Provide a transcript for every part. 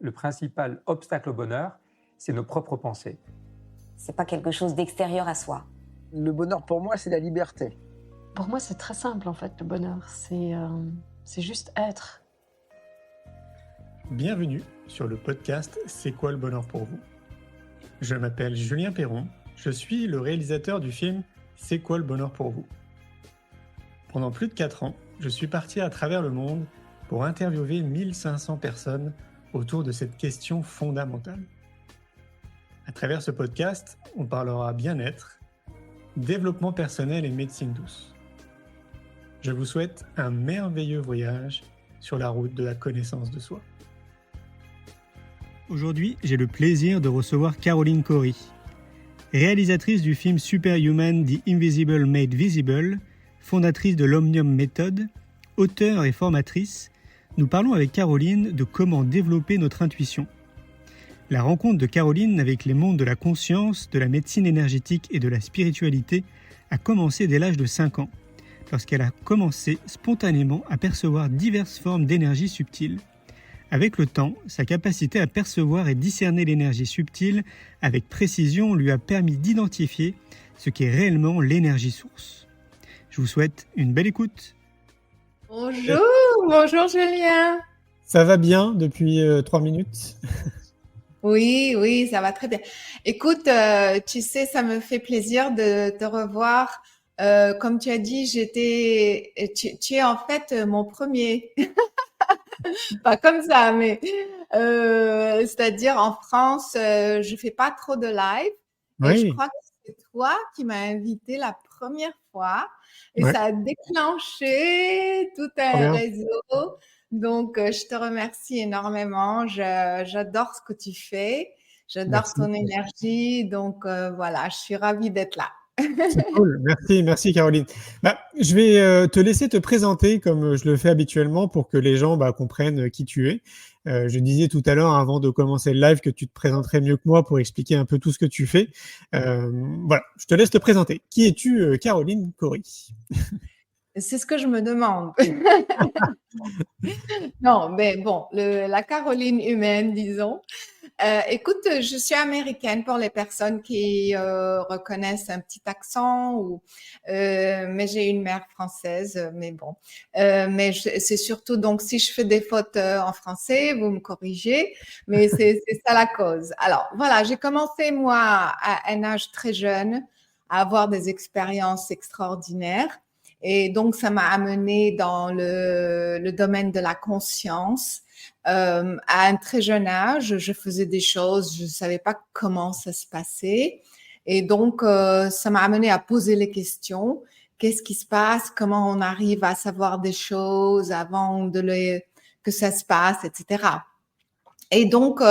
le principal obstacle au bonheur, c'est nos propres pensées. C'est pas quelque chose d'extérieur à soi. Le bonheur pour moi, c'est la liberté. Pour moi, c'est très simple en fait, le bonheur. C'est juste être. Bienvenue sur le podcast C'est quoi le bonheur pour vous? Je m'appelle Julien Perron, je suis le réalisateur du film C'est quoi le bonheur pour vous? Pendant plus de 4 ans, je suis parti à travers le monde pour interviewer 1500 personnes autour de cette question fondamentale. À travers ce podcast, on parlera bien-être, développement personnel et médecine douce. Je vous souhaite un merveilleux voyage sur la route de la connaissance de soi. Aujourd'hui, j'ai le plaisir de recevoir Caroline Cory. Réalisatrice du film Superhuman The Invisible Made Visible, fondatrice de l'Omnium Method, auteure et formatrice, nous parlons avec Caroline de comment développer notre intuition. La rencontre de Caroline avec les mondes de la conscience, de la médecine énergétique et de la spiritualité a commencé dès l'âge de 5 ans, lorsqu'elle a commencé spontanément à percevoir diverses formes d'énergie subtile. Avec le temps, sa capacité à percevoir et discerner l'énergie subtile avec précision lui a permis d'identifier ce qu'est réellement l'énergie source. Je vous souhaite une belle écoute. Bonjour Julien. Ça va bien depuis 3 minutes? Oui, ça va très bien. Écoute, tu sais, ça me fait plaisir de te revoir. Comme tu as dit, tu es en fait mon premier. Pas comme ça, mais c'est-à-dire en France, je fais pas trop de live. Oui. Et je crois que c'est toi qui m'as invité la première fois. Et Ouais. ça a déclenché tout un réseau. Donc, je te remercie énormément. J'adore ce que tu fais. J'adore ton énergie. Donc, voilà, je suis ravie d'être là. C'est cool. Merci Caroline. Je vais te laisser te présenter comme je le fais habituellement pour que les gens comprennent qui tu es. Je disais tout à l'heure avant de commencer le live que tu te présenterais mieux que moi pour expliquer un peu tout ce que tu fais. Voilà, je te laisse te présenter. Qui es-tu, Caroline Cory? C'est ce que je me demande. Non, mais bon, la Caroline humaine, disons. Écoute, je suis américaine pour les personnes qui reconnaissent un petit accent, mais j'ai une mère française, mais bon. Mais c'est surtout, donc, si je fais des fautes en français, vous me corrigez, mais c'est ça la cause. Alors, voilà, j'ai commencé, moi, à un âge très jeune, à avoir des expériences extraordinaires. Et donc, ça m'a amenée dans le domaine de la conscience. À un très jeune âge, je faisais des choses, je ne savais pas comment ça se passait. Et donc, ça m'a amenée à poser les questions. Qu'est-ce qui se passe? Comment on arrive à savoir des choses avant que ça se passe, etc. Et donc,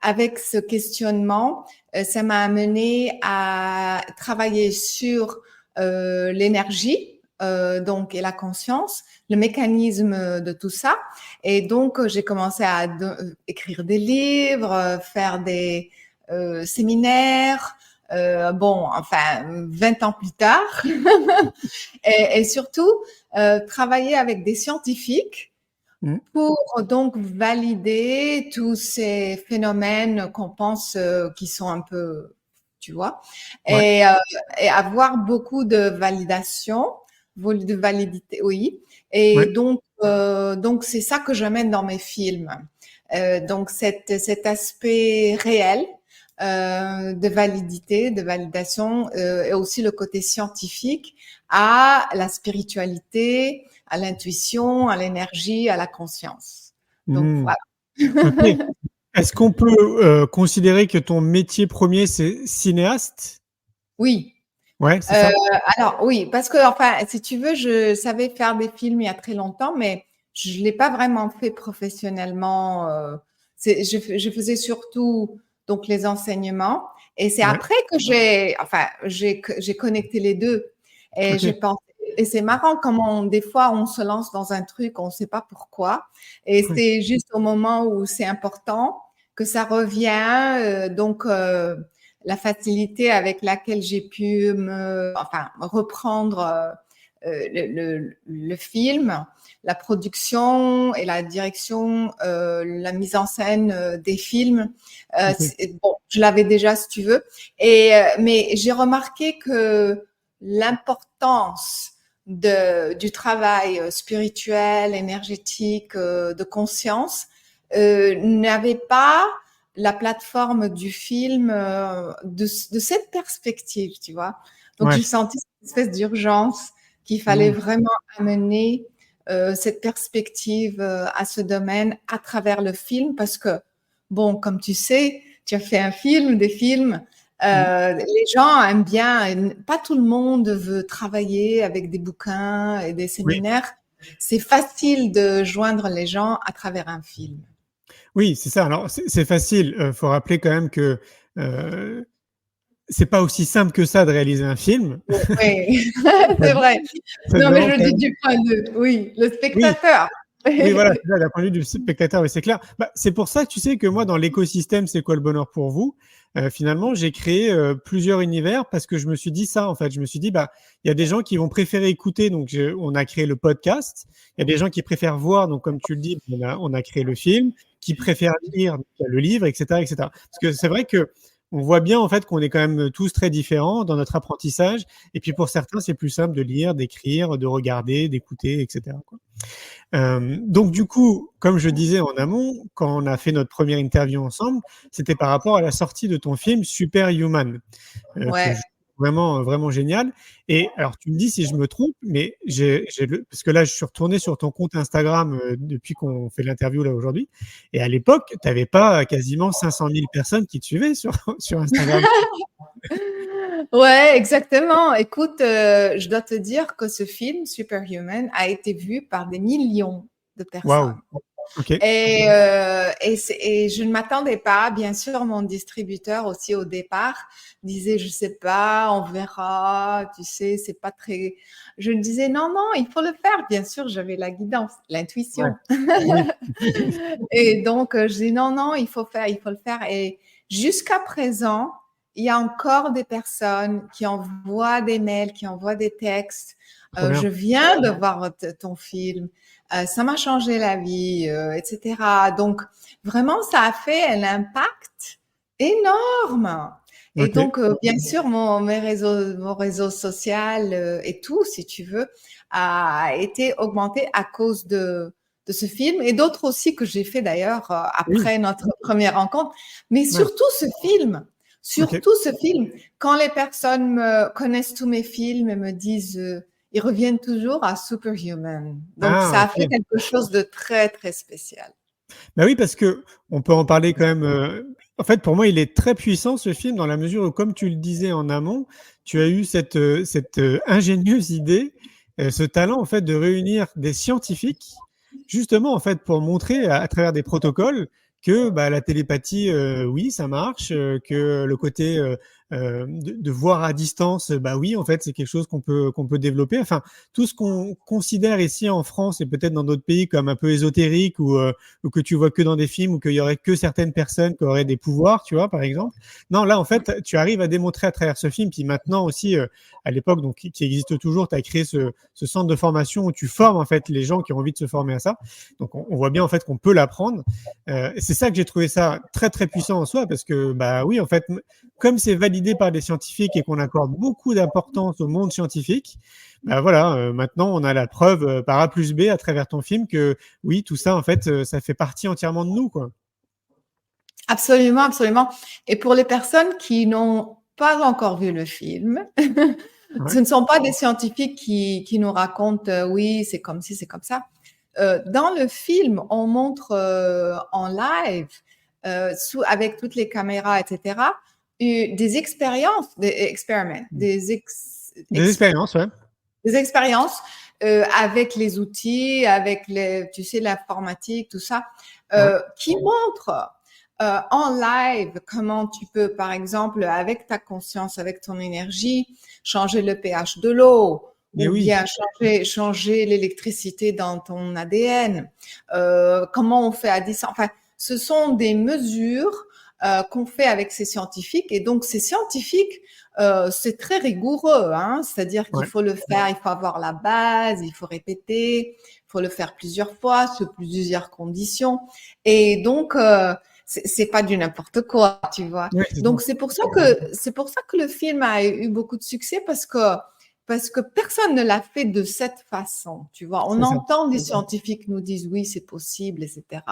avec ce questionnement, ça m'a amenée à travailler sur l'énergie. Donc, et la conscience, le mécanisme de tout ça. Et donc, j'ai commencé à écrire des livres, faire des séminaires, 20 ans plus tard. et surtout, travailler avec des scientifiques pour donc valider tous ces phénomènes qu'on pense qui sont un peu, tu vois, et avoir beaucoup de validation, de validité, oui. Et donc c'est ça que j'amène dans mes films. Donc cet aspect réel de validité, de validation, et aussi le côté scientifique à la spiritualité, à l'intuition, à l'énergie, à la conscience. Donc voilà. Okay. Est-ce qu'on peut considérer que ton métier premier c'est cinéaste? Oui. Ouais, c'est ça. Alors oui, parce que enfin, si tu veux, je savais faire des films il y a très longtemps, mais je l'ai pas vraiment fait professionnellement. Je faisais surtout donc les enseignements, et c'est après que j'ai connecté les deux, et j'ai pensé. Et c'est marrant comment des fois on se lance dans un truc, on ne sait pas pourquoi, et c'est juste au moment où c'est important que ça revient. La facilité avec laquelle j'ai pu reprendre le film, la production et la direction, la mise en scène des films. Bon, je l'avais déjà, si tu veux. Mais j'ai remarqué que l'importance du travail spirituel, énergétique, de conscience, n'avait pas la plateforme du film de cette perspective, tu vois. Donc, j'ai senti cette espèce d'urgence qu'il fallait vraiment amener cette perspective à ce domaine à travers le film parce que, bon, comme tu sais, tu as fait des films, les gens aiment bien, pas tout le monde veut travailler avec des bouquins et des séminaires. C'est facile de joindre les gens à travers un film. Oui, c'est ça. Alors, c'est facile. Faut rappeler quand même que c'est pas aussi simple que ça de réaliser un film. Oui, c'est vrai. Non, mais je le dis du point de le spectateur. Oui, voilà, d'un point de vue du spectateur, oui, c'est clair. C'est pour ça que tu sais que moi, dans l'écosystème C'est quoi le bonheur pour vous, finalement, j'ai créé plusieurs univers parce que je me suis dit ça, en fait. Je me suis dit, il y a des gens qui vont préférer écouter, donc on a créé le podcast. Il y a des gens qui préfèrent voir, donc comme tu le dis, on a créé le film, qui préfèrent lire le livre, etc., etc. Parce que c'est vrai que on voit bien en fait qu'on est quand même tous très différents dans notre apprentissage. Et puis pour certains, c'est plus simple de lire, d'écrire, de regarder, d'écouter, etc., quoi. Donc du coup, comme je disais en amont, quand on a fait notre première interview ensemble, c'était par rapport à la sortie de ton film Superhuman, que je trouve vraiment, vraiment génial. Et alors, tu me dis si je me trompe, mais parce que là, je suis retourné sur ton compte Instagram depuis qu'on fait l'interview là aujourd'hui. Et à l'époque, tu n'avais pas quasiment 500 000 personnes qui te suivaient sur Instagram. Ouais, exactement. Écoute, je dois te dire que ce film, Superhuman, a été vu par des millions de personnes. Wow. Okay. Et je ne m'attendais pas. Bien sûr, mon distributeur aussi au départ disait, je sais pas, on verra, tu sais, c'est pas très. Je me disais non, il faut le faire. Bien sûr, j'avais la guidance, l'intuition. Ouais. Et donc, je dis non, il faut le faire. Et jusqu'à présent, il y a encore des personnes qui envoient des mails, qui envoient des textes. Je viens de voir ton film. Ça m'a changé la vie, etc. Donc, vraiment, ça a fait un impact énorme. Et donc, bien sûr, mon réseau social et tout, si tu veux, a été augmenté à cause de ce film et d'autres aussi que j'ai fait d'ailleurs après notre première rencontre. Mais surtout ce film. Surtout ce film. Quand les personnes me connaissent tous mes films et me disent... ils reviennent toujours à Superhuman. Donc, ça a fait quelque chose de très, très spécial. Oui, parce que on peut en parler quand même. En fait, pour moi, il est très puissant, ce film, dans la mesure où, comme tu le disais en amont, tu as eu cette ingénieuse idée, ce talent, en fait, de réunir des scientifiques, justement, en fait, pour montrer à travers des protocoles que la télépathie, oui, ça marche, que le côté de voir à distance, oui, en fait, c'est quelque chose qu'on peut développer. Enfin, tout ce qu'on considère ici en France et peut-être dans d'autres pays comme un peu ésotérique ou que tu vois que dans des films ou qu'il y aurait que certaines personnes qui auraient des pouvoirs, tu vois, par exemple. Non, là, en fait, tu arrives à démontrer à travers ce film. Puis maintenant aussi, à l'époque, donc qui existe toujours, tu as créé ce centre de formation où tu formes en fait les gens qui ont envie de se former à ça. Donc, on voit bien en fait qu'on peut l'apprendre. C'est ça que j'ai trouvé ça très très puissant en soi parce que oui, en fait, comme c'est validé par des scientifiques et qu'on accorde beaucoup d'importance au monde scientifique, maintenant on a la preuve par A plus B à travers ton film que oui, tout ça en fait, ça fait partie entièrement de nous, quoi. Absolument, absolument. Et pour les personnes qui n'ont pas encore vu le film, ce ne sont pas des scientifiques qui nous racontent oui, c'est comme ci, c'est comme ça. Dans le film, on montre en live, avec toutes les caméras, etc., des expériences, des expériences avec les outils, avec l'informatique, tout ça, qui montrent en live comment tu peux, par exemple, avec ta conscience, avec ton énergie, changer le pH de l'eau. Bien changer l'électricité dans ton ADN, comment on fait à distance. Enfin, ce sont des mesures qu'on fait avec ces scientifiques. Et donc, ces scientifiques, c'est très rigoureux, hein, c'est-à-dire qu'il faut le faire, il faut avoir la base, il faut répéter, il faut le faire plusieurs fois, sous plusieurs conditions. Et donc, c'est pas du n'importe quoi, tu vois. Donc, c'est pour ça que le film a eu beaucoup de succès parce que personne ne l'a fait de cette façon, tu vois. On entend des scientifiques nous disent oui, c'est possible, etc.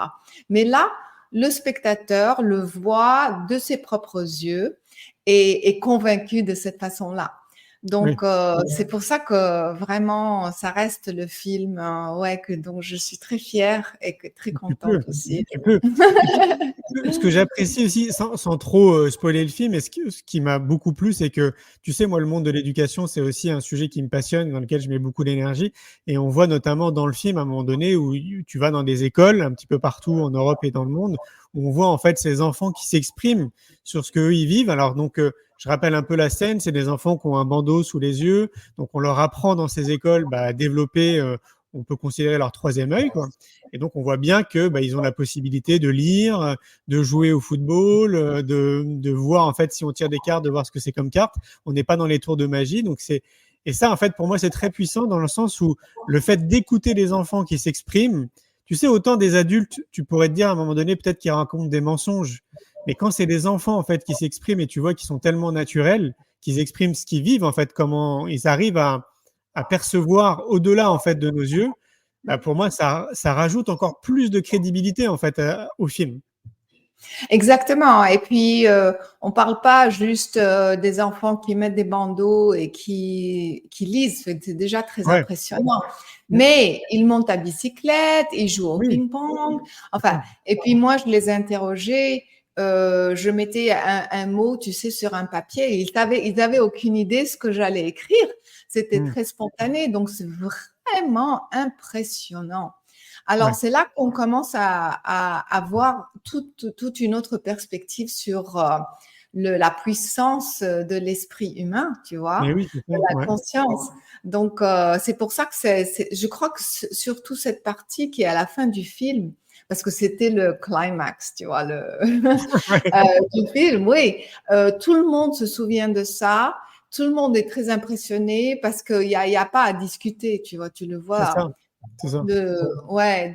Mais là, le spectateur le voit de ses propres yeux et est convaincu de cette façon-là. Donc, c'est pour ça que vraiment, ça reste le film dont je suis très fière et très contente aussi. Tu peux. Ce que j'apprécie aussi, sans trop spoiler le film, et ce qui m'a beaucoup plu, c'est que, tu sais, moi, le monde de l'éducation, c'est aussi un sujet qui me passionne, dans lequel je mets beaucoup d'énergie. Et on voit notamment dans le film, à un moment donné, où tu vas dans des écoles, un petit peu partout en Europe et dans le monde, où on voit en fait ces enfants qui s'expriment sur ce qu'eux, ils vivent. Alors, donc, je rappelle un peu la scène, c'est des enfants qui ont un bandeau sous les yeux. Donc, on leur apprend dans ces écoles à développer, on peut considérer leur troisième œil, quoi. Et donc, on voit bien que ils ont la possibilité de lire, de jouer au football, de voir, en fait, si on tire des cartes, de voir ce que c'est comme carte. On n'est pas dans les tours de magie. Donc, et ça, en fait, pour moi, c'est très puissant dans le sens où le fait d'écouter les enfants qui s'expriment, tu sais, autant des adultes, tu pourrais te dire à un moment donné, peut-être qu'ils racontent des mensonges. Mais quand c'est des enfants, en fait, qui s'expriment et tu vois qu'ils sont tellement naturels, qu'ils expriment ce qu'ils vivent, en fait, comment ils arrivent à percevoir au-delà, en fait, de nos yeux, pour moi, ça rajoute encore plus de crédibilité, en fait, au film. Exactement. Et puis, on parle pas juste des enfants qui mettent des bandeaux et qui lisent. C'est déjà très impressionnant. Mais ils montent à bicyclette, ils jouent au ping-pong. Enfin, et puis moi, je les interrogeais. Je mettais un mot, tu sais, sur un papier. Et ils avaient aucune idée ce que j'allais écrire. C'était très spontané. Donc, c'est vraiment impressionnant. Alors, c'est là qu'on commence à avoir toute une autre perspective sur la puissance de l'esprit humain, tu vois, de la conscience. Donc, c'est pour ça que je crois que surtout cette partie qui est à la fin du film, parce que c'était le climax, tu vois, du film, tout le monde se souvient de ça. Tout le monde est très impressionné parce qu'il n'y a pas à discuter, tu vois, tu le vois. C'est ça.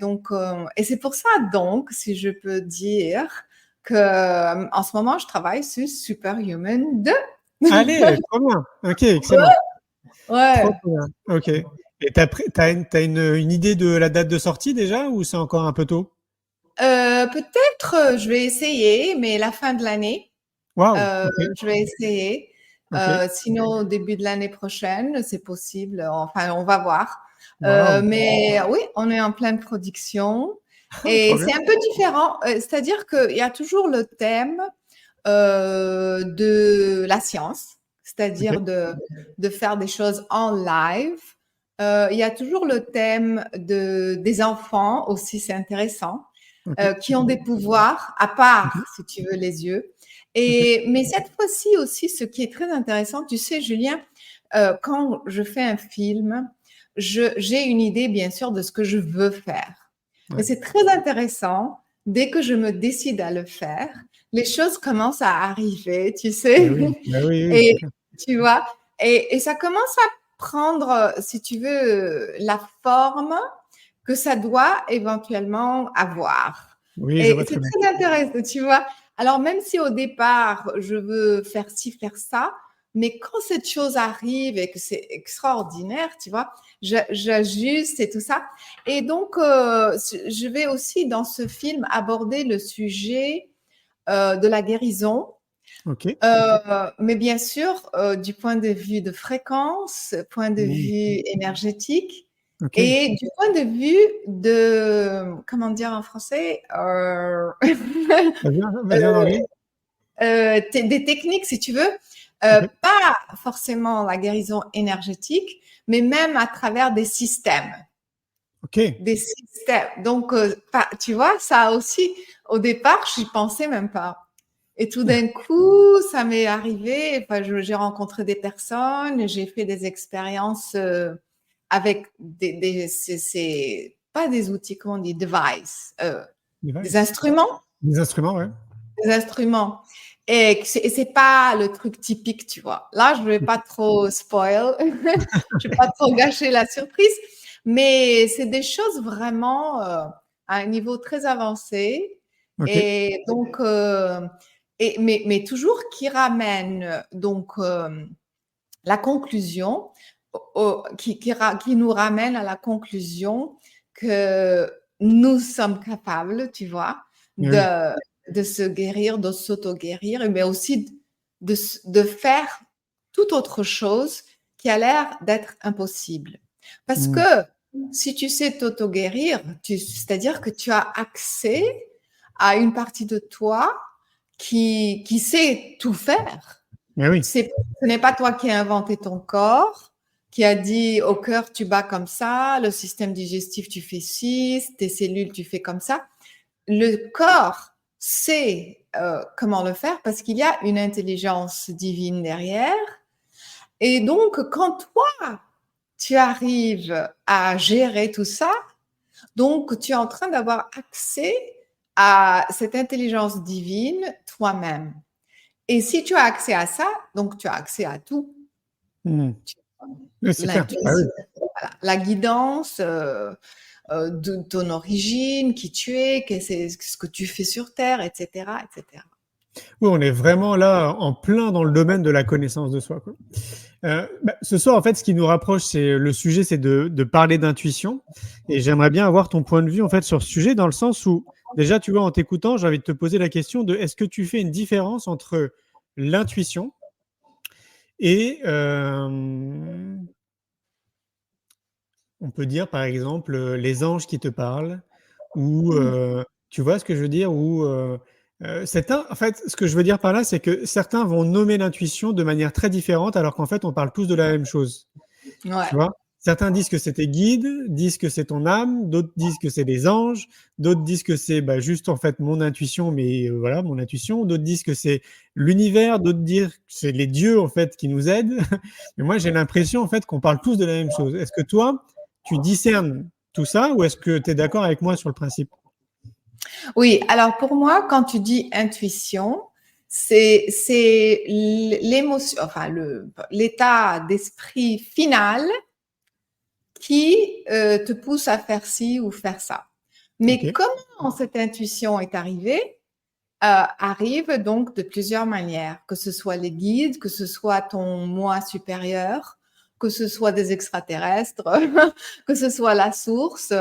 Donc, et c'est pour ça, donc, si je peux dire que en ce moment, je travaille sur Superhuman 2. Allez, trop bien. Ok, excellent. Ouais. Trop bien. Ok. Et t'as une idée de la date de sortie déjà ou c'est encore un peu tôt? Peut-être, je vais essayer, mais la fin de l'année. Wow. Je vais essayer. Sinon, au début de l'année prochaine, c'est possible. Enfin, on va voir. Mais oui, on est en pleine production et c'est un peu différent. C'est-à-dire qu'il y a toujours le thème de la science, c'est-à-dire de faire des choses en live. Il y a toujours le thème des enfants aussi, c'est intéressant, qui ont des pouvoirs à part, si tu veux, les yeux. Mais cette fois-ci aussi, ce qui est très intéressant, tu sais, Julien, quand je fais un film, j'ai une idée, bien sûr, de ce que je veux faire. Et c'est très intéressant. Dès que je me décide à le faire, les choses commencent à arriver, tu sais. Et tu vois, et ça commence à prendre, si tu veux, la forme que ça doit éventuellement avoir. Et c'est très intéressant, tu vois. Alors, même si au départ, je veux faire ci, faire ça, mais quand cette chose arrive et que c'est extraordinaire, tu vois, j'ajuste et tout ça. Et donc, je vais aussi dans ce film aborder le sujet de la guérison. Mais bien sûr, du point de vue de fréquence, point de vue énergétique et du point de vue de, comment dire en français, des techniques, si tu veux. Pas forcément la guérison énergétique, mais même à travers des systèmes. Des systèmes. Donc, tu vois, ça aussi, au départ, j'y pensais même pas. Et tout d'un coup, ça m'est arrivé. Enfin, j'ai rencontré des personnes, j'ai fait des expériences avec c'est pas des outils, comment on dit, des instruments. Des instruments, ouais. des instruments. Et c'est pas le truc typique, tu vois. Là, je vais pas trop spoil, je vais pas trop gâcher la surprise, mais c'est des choses vraiment à un niveau très avancé. Ok. Et donc, mais toujours qui ramène donc la conclusion, qui nous ramène à la conclusion que nous sommes capables, tu vois, Oui. de se guérir, de s'auto-guérir, mais aussi de faire toute autre chose qui a l'air d'être impossible. Parce Mm. que si tu sais t'auto-guérir, c'est-à-dire que tu as accès à une partie de toi qui sait tout faire. Mais oui. Ce n'est pas toi qui as inventé ton corps, qui a dit au cœur tu bats comme ça, le système digestif tu fais ci, tes cellules tu fais comme ça. Le corps sait comment le faire parce qu'il y a une intelligence divine derrière. Et donc, quand toi, tu arrives à gérer tout ça, donc tu es en train d'avoir accès à cette intelligence divine toi-même. Et si tu as accès à ça, donc tu as accès à tout. Mm. C'est clair. L'intuition, voilà, la guidance de ton origine, qui tu es, ce que tu fais sur Terre, etc., etc. Oui, on est vraiment là en plein dans le domaine de la connaissance de soi, quoi. Ce soir, en fait, ce qui nous rapproche, c'est de parler d'intuition. Et j'aimerais bien avoir ton point de vue en fait sur ce sujet, dans le sens où, déjà, tu vois, en t'écoutant, j'ai envie de te poser la question de est-ce que tu fais une différence entre l'intuition et on peut dire, par exemple, les anges qui te parlent, ou tu vois ce que je veux dire, ou en fait, ce que je veux dire par là, c'est que certains vont nommer l'intuition de manière très différente, alors qu'en fait, on parle tous de la même chose. Ouais. Tu vois, certains disent que c'est tes guides, disent que c'est ton âme, d'autres disent que c'est des anges, d'autres disent que c'est juste en fait mon intuition, mais voilà, mon intuition. D'autres disent que c'est l'univers, d'autres disent que c'est les dieux en fait qui nous aident. Mais moi, j'ai l'impression en fait qu'on parle tous de la même chose. Est-ce que toi, tu discernes tout ça, ou est-ce que tu es d'accord avec moi sur le principe? Oui, alors pour moi, quand tu dis intuition, c'est l'émotion, enfin l'état d'esprit final qui te pousse à faire ci ou faire ça. Mais Ok. comment cette intuition est arrivée? Arrive donc de plusieurs manières, que ce soit les guides, que ce soit ton moi supérieur, que ce soit des extraterrestres, que ce soit la source.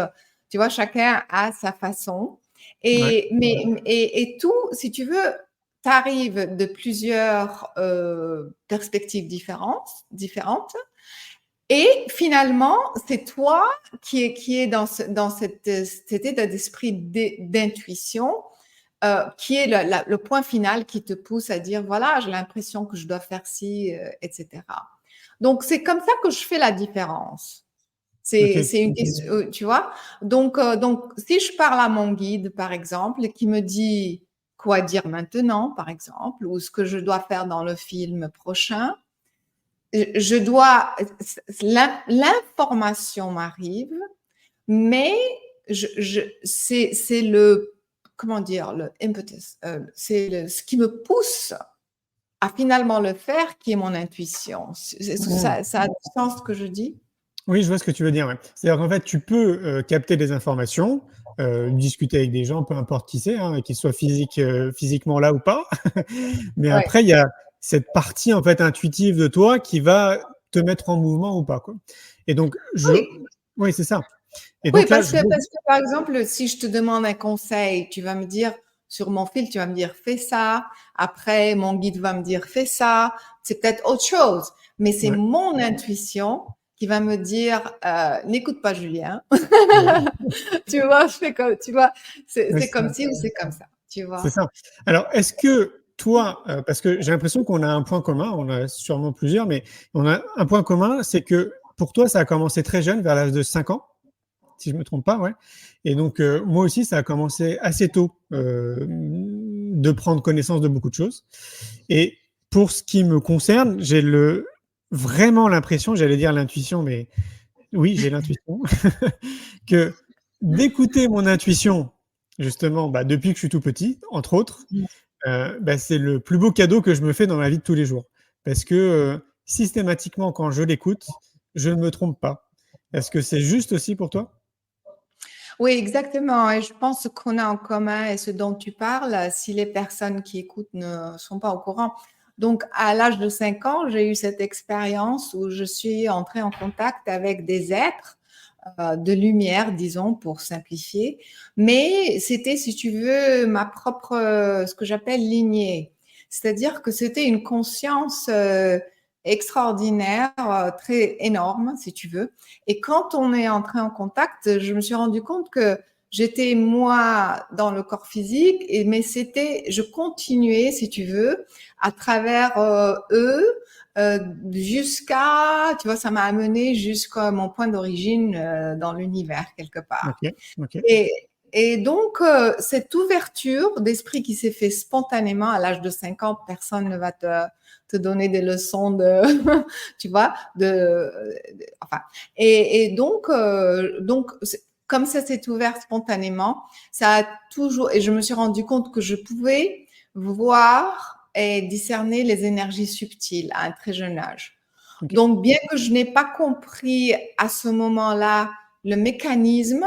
Tu vois, chacun a sa façon. Ouais. Et tout, si tu veux, t'arrives de plusieurs perspectives différentes. Et finalement, c'est toi qui est dans cet état d'esprit d'intuition, qui est le point final qui te pousse à dire, voilà, j'ai l'impression que je dois faire ci, etc. Donc, c'est comme ça que je fais la différence. Ok. C'est une question, tu vois. Donc, si je parle à mon guide, par exemple, qui me dit quoi dire maintenant, par exemple, ou ce que je dois faire dans le film prochain, l'information m'arrive, mais c'est le, comment dire, le impetus, c'est ce qui me pousse à finalement le faire, qui est mon intuition. Ça a du sens ce que je dis? Oui, je vois ce que tu veux dire. Ouais. C'est-à-dire qu'en fait, tu peux capter des informations, discuter avec des gens, peu importe qui c'est, hein, qu'ils soient physiquement là ou pas. Mais Ouais. après, il y a cette partie en fait intuitive de toi qui va te mettre en mouvement ou pas, quoi. Et donc, oui, c'est ça. Et donc Oui, parce que par exemple, si je te demande un conseil, tu vas me dire sur mon fil, tu vas me dire fais ça. Après, mon guide va me dire fais ça. C'est peut-être autre chose, mais c'est mon intuition qui va me dire n'écoute pas Julien. Tu vois, c'est comme ci ou c'est comme ça. Tu vois. C'est ça. Alors, est-ce que toi, parce que j'ai l'impression qu'on a un point commun, on a sûrement plusieurs, mais on a un point commun, c'est que pour toi, ça a commencé très jeune, vers l'âge de 5 ans, si je ne me trompe pas, ouais. Et donc, moi aussi, ça a commencé assez tôt de prendre connaissance de beaucoup de choses. Et pour ce qui me concerne, j'ai vraiment l'impression, j'allais dire l'intuition, mais oui, j'ai l'intuition, que d'écouter mon intuition, justement, depuis que je suis tout petit, entre autres, c'est le plus beau cadeau que je me fais dans ma vie de tous les jours. Parce que systématiquement, quand je l'écoute, je ne me trompe pas. Est-ce que c'est juste aussi pour toi? Oui, exactement. Et je pense qu'on a en commun et ce dont tu parles, si les personnes qui écoutent ne sont pas au courant. Donc, à l'âge de 5 ans, j'ai eu cette expérience où je suis entrée en contact avec des êtres de lumière, disons, pour simplifier. Mais c'était, si tu veux, ma propre, ce que j'appelle lignée. C'est-à-dire que c'était une conscience extraordinaire, très énorme, si tu veux. Et quand on est entré en contact, je me suis rendu compte que j'étais moi dans le corps physique, mais je continuais, si tu veux, à travers eux, jusqu'à, tu vois, ça m'a amené jusqu'à mon point d'origine dans l'univers quelque part. Ok. Et donc, cette ouverture d'esprit qui s'est fait spontanément à l'âge de 5 ans, personne ne va te donner des leçons de, tu vois, enfin. Et donc, comme ça s'est ouvert spontanément, ça a toujours, et je me suis rendu compte que je pouvais voir et discerner les énergies subtiles à un très jeune âge. Okay. Donc, bien que je n'ai pas compris à ce moment-là le mécanisme,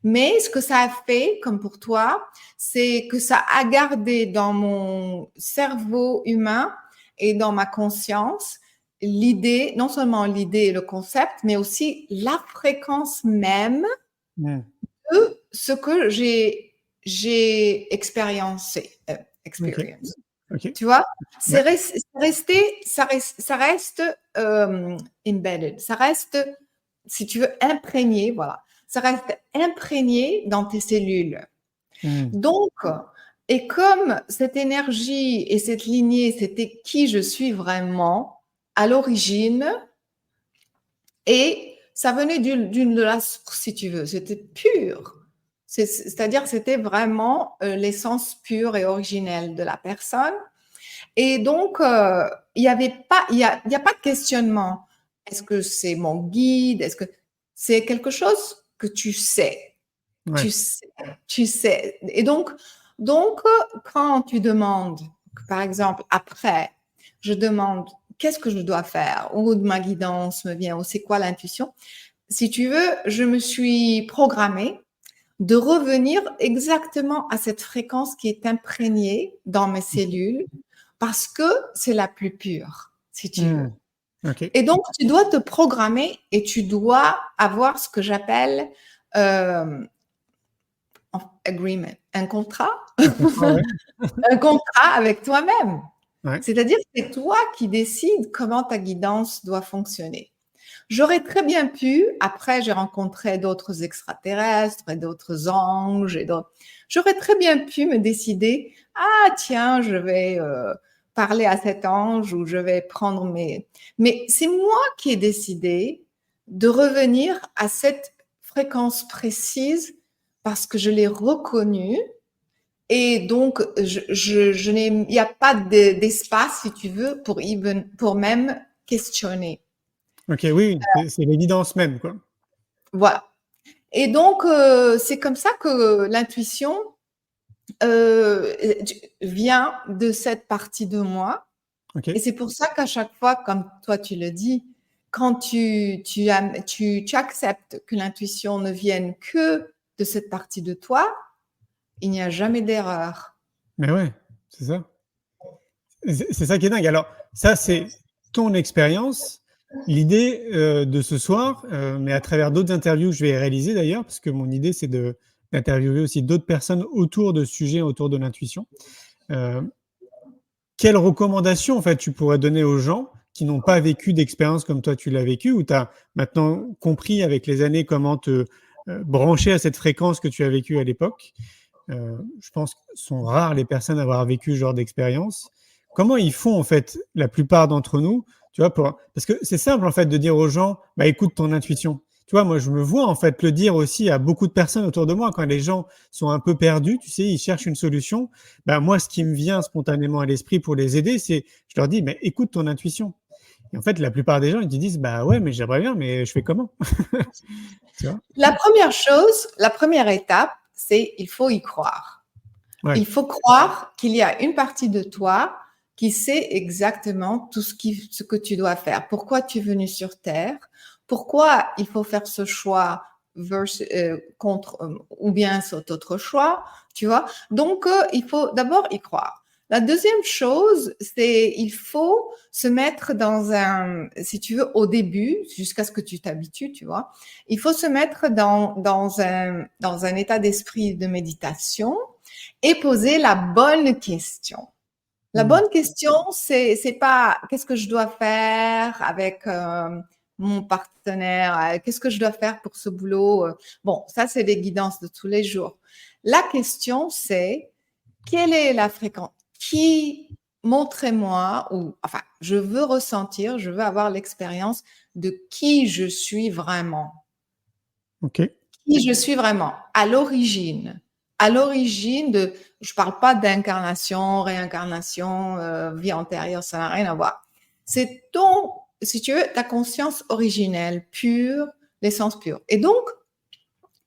mais ce que ça a fait, comme pour toi, c'est que ça a gardé dans mon cerveau humain et dans ma conscience l'idée, non seulement l'idée et le concept, mais aussi la fréquence même de ce que j'ai expériencé. Okay. Tu vois, ça reste embedded, ça reste, si tu veux, imprégné, voilà. Ça reste imprégné dans tes cellules. Donc, et comme cette énergie et cette lignée, c'était qui je suis vraiment à l'origine, et ça venait de la source, si tu veux, c'était pur. C'est-à-dire que c'était vraiment l'essence pure et originelle de la personne. Et donc, il n'y a pas de questionnement. Est-ce que c'est mon guide? Est-ce que c'est quelque chose que tu sais? Ouais. Tu sais. Et donc, quand tu demandes, par exemple, après, je demande qu'est-ce que je dois faire, ou ma guidance me vient, ou c'est quoi l'intuition? Si tu veux, je me suis programmée de revenir exactement à cette fréquence qui est imprégnée dans mes cellules, parce que c'est la plus pure, si tu veux. Okay. Et donc, tu dois te programmer et tu dois avoir ce que j'appelle agreement, un contrat, un contrat avec toi-même. Ouais. C'est-à-dire que c'est toi qui décides comment ta guidance doit fonctionner. J'aurais très bien pu, après j'ai rencontré d'autres extraterrestres et d'autres anges, j'aurais très bien pu me décider, ah tiens, je vais parler à cet ange ou je vais prendre mes... Mais c'est moi qui ai décidé de revenir à cette fréquence précise parce que je l'ai reconnue. Et donc, il n'y a pas d'espace, si tu veux, pour même questionner. Ok, oui, c'est l'évidence même, quoi. Voilà. Et donc, c'est comme ça que l'intuition vient de cette partie de moi. Okay. Et c'est pour ça qu'à chaque fois, comme toi tu le dis, quand tu acceptes que l'intuition ne vienne que de cette partie de toi, il n'y a jamais d'erreur. Mais ouais, c'est ça. C'est ça qui est dingue. Alors, ça, c'est ton expérience. L'idée de ce soir, mais à travers d'autres interviews que je vais réaliser d'ailleurs, parce que mon idée, c'est d'interviewer aussi d'autres personnes autour de sujets, autour de l'intuition. Quelles recommandations, en fait, tu pourrais donner aux gens qui n'ont pas vécu d'expérience comme toi, tu l'as vécu, ou tu as maintenant compris avec les années comment te brancher à cette fréquence que tu as vécue à l'époque? Je pense que sont rares les personnes à avoir vécu ce genre d'expérience. Comment ils font, en fait, la plupart d'entre nous, tu vois, parce que c'est simple, en fait, de dire aux gens, bah, écoute ton intuition. Tu vois, moi, je me vois, en fait, le dire aussi à beaucoup de personnes autour de moi quand les gens sont un peu perdus, tu sais, ils cherchent une solution. Bah, moi, ce qui me vient spontanément à l'esprit pour les aider, c'est, je leur dis, mais écoute ton intuition. Et en fait, la plupart des gens, ils te disent, bah ouais, mais j'aimerais bien, mais je fais comment? Tu vois? La première chose, la première étape, c'est il faut y croire. Ouais. Il faut croire qu'il y a une partie de toi qui sait exactement tout ce que tu dois faire. Pourquoi tu es venu sur Terre? Pourquoi il faut faire ce choix contre ou bien cet autre choix, tu vois? Donc, il faut d'abord y croire. La deuxième chose, c'est il faut se mettre dans si tu veux, au début, jusqu'à ce que tu t'habitues, tu vois, il faut se mettre dans un état d'esprit de méditation et poser la bonne question. La bonne question, c'est pas qu'est-ce que je dois faire avec mon partenaire, qu'est-ce que je dois faire pour ce boulot. Bon, ça, c'est des guidances de tous les jours. La question, c'est quelle est la fréquence? Montrez-moi, enfin, je veux ressentir, je veux avoir l'expérience de qui je suis vraiment. Ok. Qui je suis vraiment, à l'origine. À l'origine je parle pas d'incarnation, réincarnation, vie antérieure, ça n'a rien à voir. C'est si tu veux, ta conscience originelle, pure, l'essence pure. Et donc,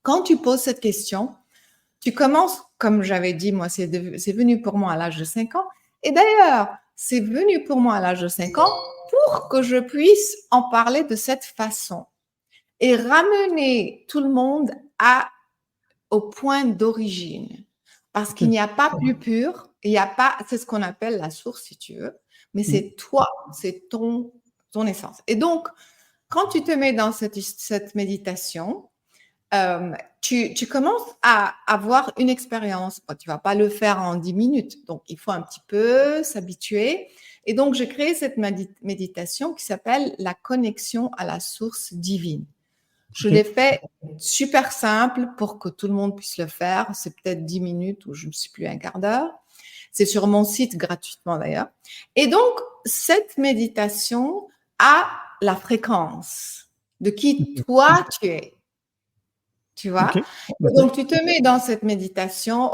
quand tu poses cette question, tu commences, comme j'avais dit, moi, c'est venu pour moi à l'âge de 5 ans. Et d'ailleurs, c'est venu pour moi à l'âge de 5 ans pour que je puisse en parler de cette façon et ramener tout le monde au point d'origine. Parce qu'il n'y a pas plus pur, c'est ce qu'on appelle la source, si tu veux, mais c'est toi, c'est ton essence. Et donc, quand tu te mets dans cette méditation, tu commences à avoir une expérience. Bon, tu vas pas le faire en 10 minutes, donc il faut un petit peu s'habituer. Et donc, j'ai créé cette méditation qui s'appelle la connexion à la source divine. Je l'ai fait super simple pour que tout le monde puisse le faire. C'est peut-être 10 minutes ou je ne sais plus, un quart d'heure. C'est sur mon site gratuitement d'ailleurs. Et donc, cette méditation a la fréquence de qui toi tu es. Tu vois? Donc, tu te mets dans cette méditation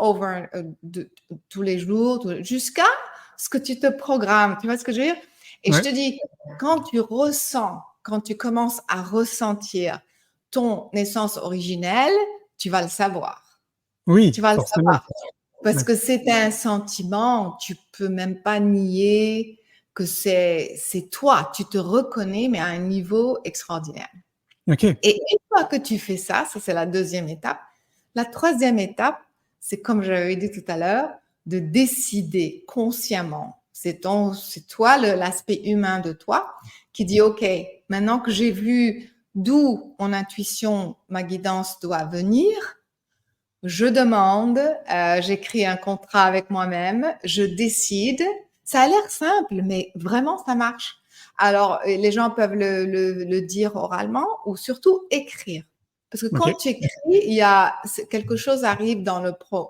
tous les jours, jusqu'à ce que tu te programmes. Tu vois ce que je veux dire? Et je te dis, quand tu commences à ressentir ton essence originelle, tu vas le savoir. Oui, tu vas forcément. le savoir. Parce que c'est un sentiment, tu peux même pas nier que c'est toi. Tu te reconnais, mais à un niveau extraordinaire. Okay. Et une fois que tu fais ça c'est la deuxième étape. La troisième étape, c'est comme j'avais dit tout à l'heure, de décider consciemment. C'est toi, l'aspect humain de toi, qui dit, OK, maintenant que j'ai vu d'où mon intuition, ma guidance doit venir, je demande, j'écris un contrat avec moi-même, je décide. Ça a l'air simple, mais vraiment, ça marche. Alors, les gens peuvent le dire oralement ou surtout écrire. Parce que quand tu écris, quelque chose arrive dans